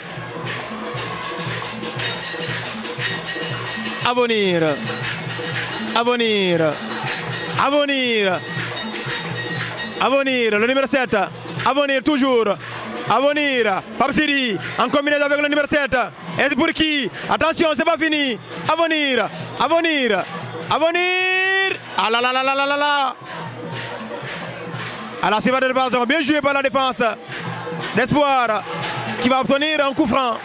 Avenir. Avenir. Avenir. Avenir. Le numéro 7. Avenir toujours. Avenir. Pape Sidi en combinaison avec le numéro 7. Et pour qui? Attention, c'est pas fini. Avenir. Avenir. Avenir. Ah là là là là là là. À la sévère de base, bien joué par la défense d'Espoir qui va obtenir un coup franc.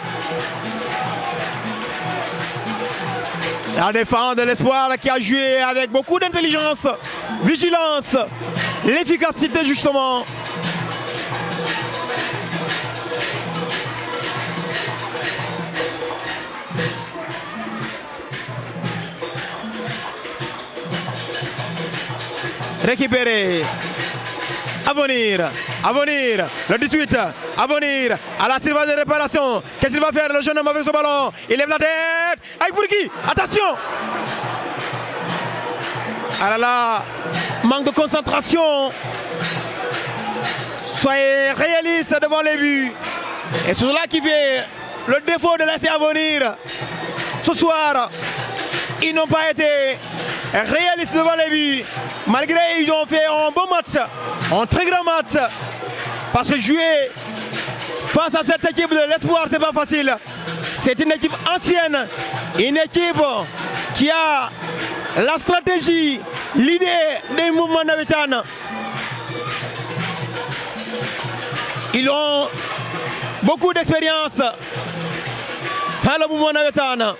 La défense de l'Espoir qui a joué avec beaucoup d'intelligence, vigilance, l'efficacité justement. Récupéré. Avenir, Avenir, le 18, Avenir, à la surface de réparation. Qu'est-ce qu'il va faire le jeune homme avec ce ballon? Il lève la tête. Aïe pour qui? Attention. Ah là là, manque de concentration. Soyez réaliste devant les buts. Et c'est cela qui fait le défaut de l'ASC Avenir. Ce soir, ils n'ont pas été réalistes devant les buts. Malgré ils ont fait un bon match, un très grand match. Parce que jouer face à cette équipe de l'Espoir, c'est pas facile. C'est une équipe ancienne, une équipe qui a la stratégie, l'idée des mouvements navétanes. Ils ont beaucoup d'expérience dans le mouvement navétane.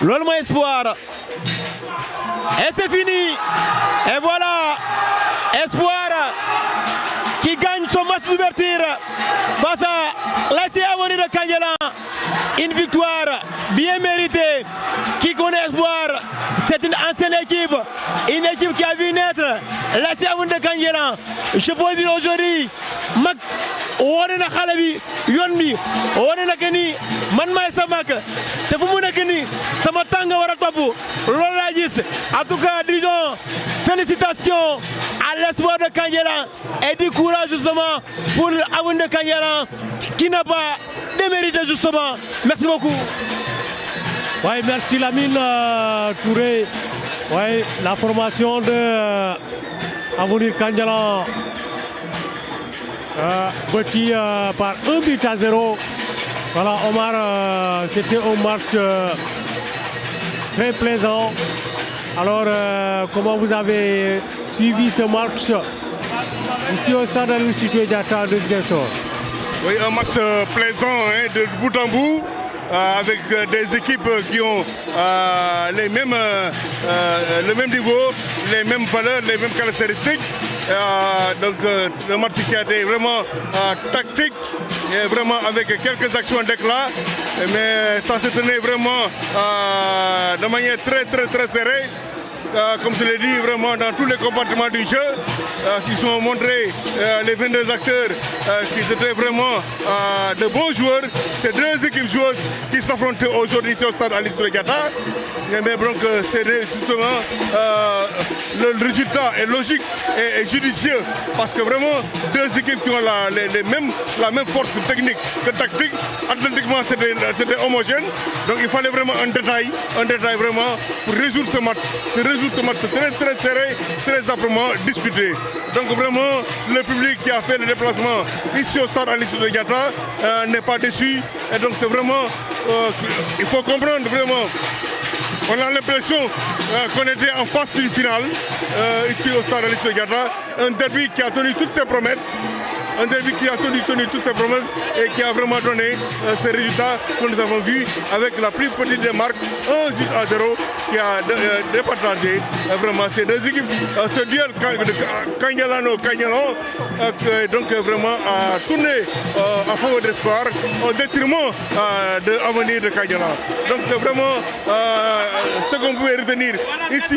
L'Olmo Espoir. Et c'est fini. Et voilà, Espoir qui gagne son match d'ouverture face à l'ASC Avenir de Kandialang. Une victoire bien méritée. Qui connaît Espoir, c'est une ancienne équipe Une équipe qui a vu naître la Semoun de Kangelan. Je peux dire aujourd'hui, Mak, on est na Khalabi, Yonbi, on est na Keni, Manma Samak, Tefumuna Keni, Samatanga Waratabu, Lola Gis. En tout cas, disons, félicitations à l'espoir de Kangelan et du courage justement pour Amoun de Kangelan qui n'a pas démérité justement. Merci beaucoup. Oui, merci Lamine Touré. Oui, la formation de Avenir Kangelan bâtie par 1-0. Voilà, Omar, c'était un match très plaisant. Alors, comment vous avez suivi ce match ici au stade Aline Sitoé Diatta de Ziguinchor? Oui, un match plaisant hein, de bout en bout. Avec des équipes qui ont le même niveau, les mêmes valeurs, les mêmes caractéristiques. Donc le match qui a été vraiment tactique et vraiment avec quelques actions d'éclat, mais ça se tenait vraiment de manière très serrée. Comme je l'ai dit, vraiment dans tous les compartiments du jeu, qui sont montrés les 22 acteurs qui étaient vraiment de bons joueurs. Ces deux équipes joueuses qui s'affrontent aujourd'hui au stade Aline Sitoé Diatta. Mais donc c'est justement le résultat est logique et judicieux parce que vraiment deux équipes qui ont la même force technique que tactique. Athlétiquement c'était homogène. Donc il fallait vraiment un détail vraiment pour résoudre ce match. Ce match très serré, très âprement disputé. Donc vraiment, le public qui a fait le déplacement ici au stade Aline Sitoé Diatta n'est pas déçu. Et donc c'est vraiment, il faut comprendre vraiment, on a l'impression qu'on était en face d'une finale ici au stade Aline Sitoé Diatta. Un derby qui a tenu toutes ses promesses. Un derby qui a tenu toutes ses promesses et qui a vraiment donné ces résultats que nous avons vus avec la plus petite des marques, 1-0 qui a départagé vraiment ces deux équipes. Ce duel Kangelano-Kangelan donc vraiment a tourné en faveur d'espoir au détriment de l'avenir de Kangelan. Donc c'est vraiment ce qu'on pouvait retenir ici.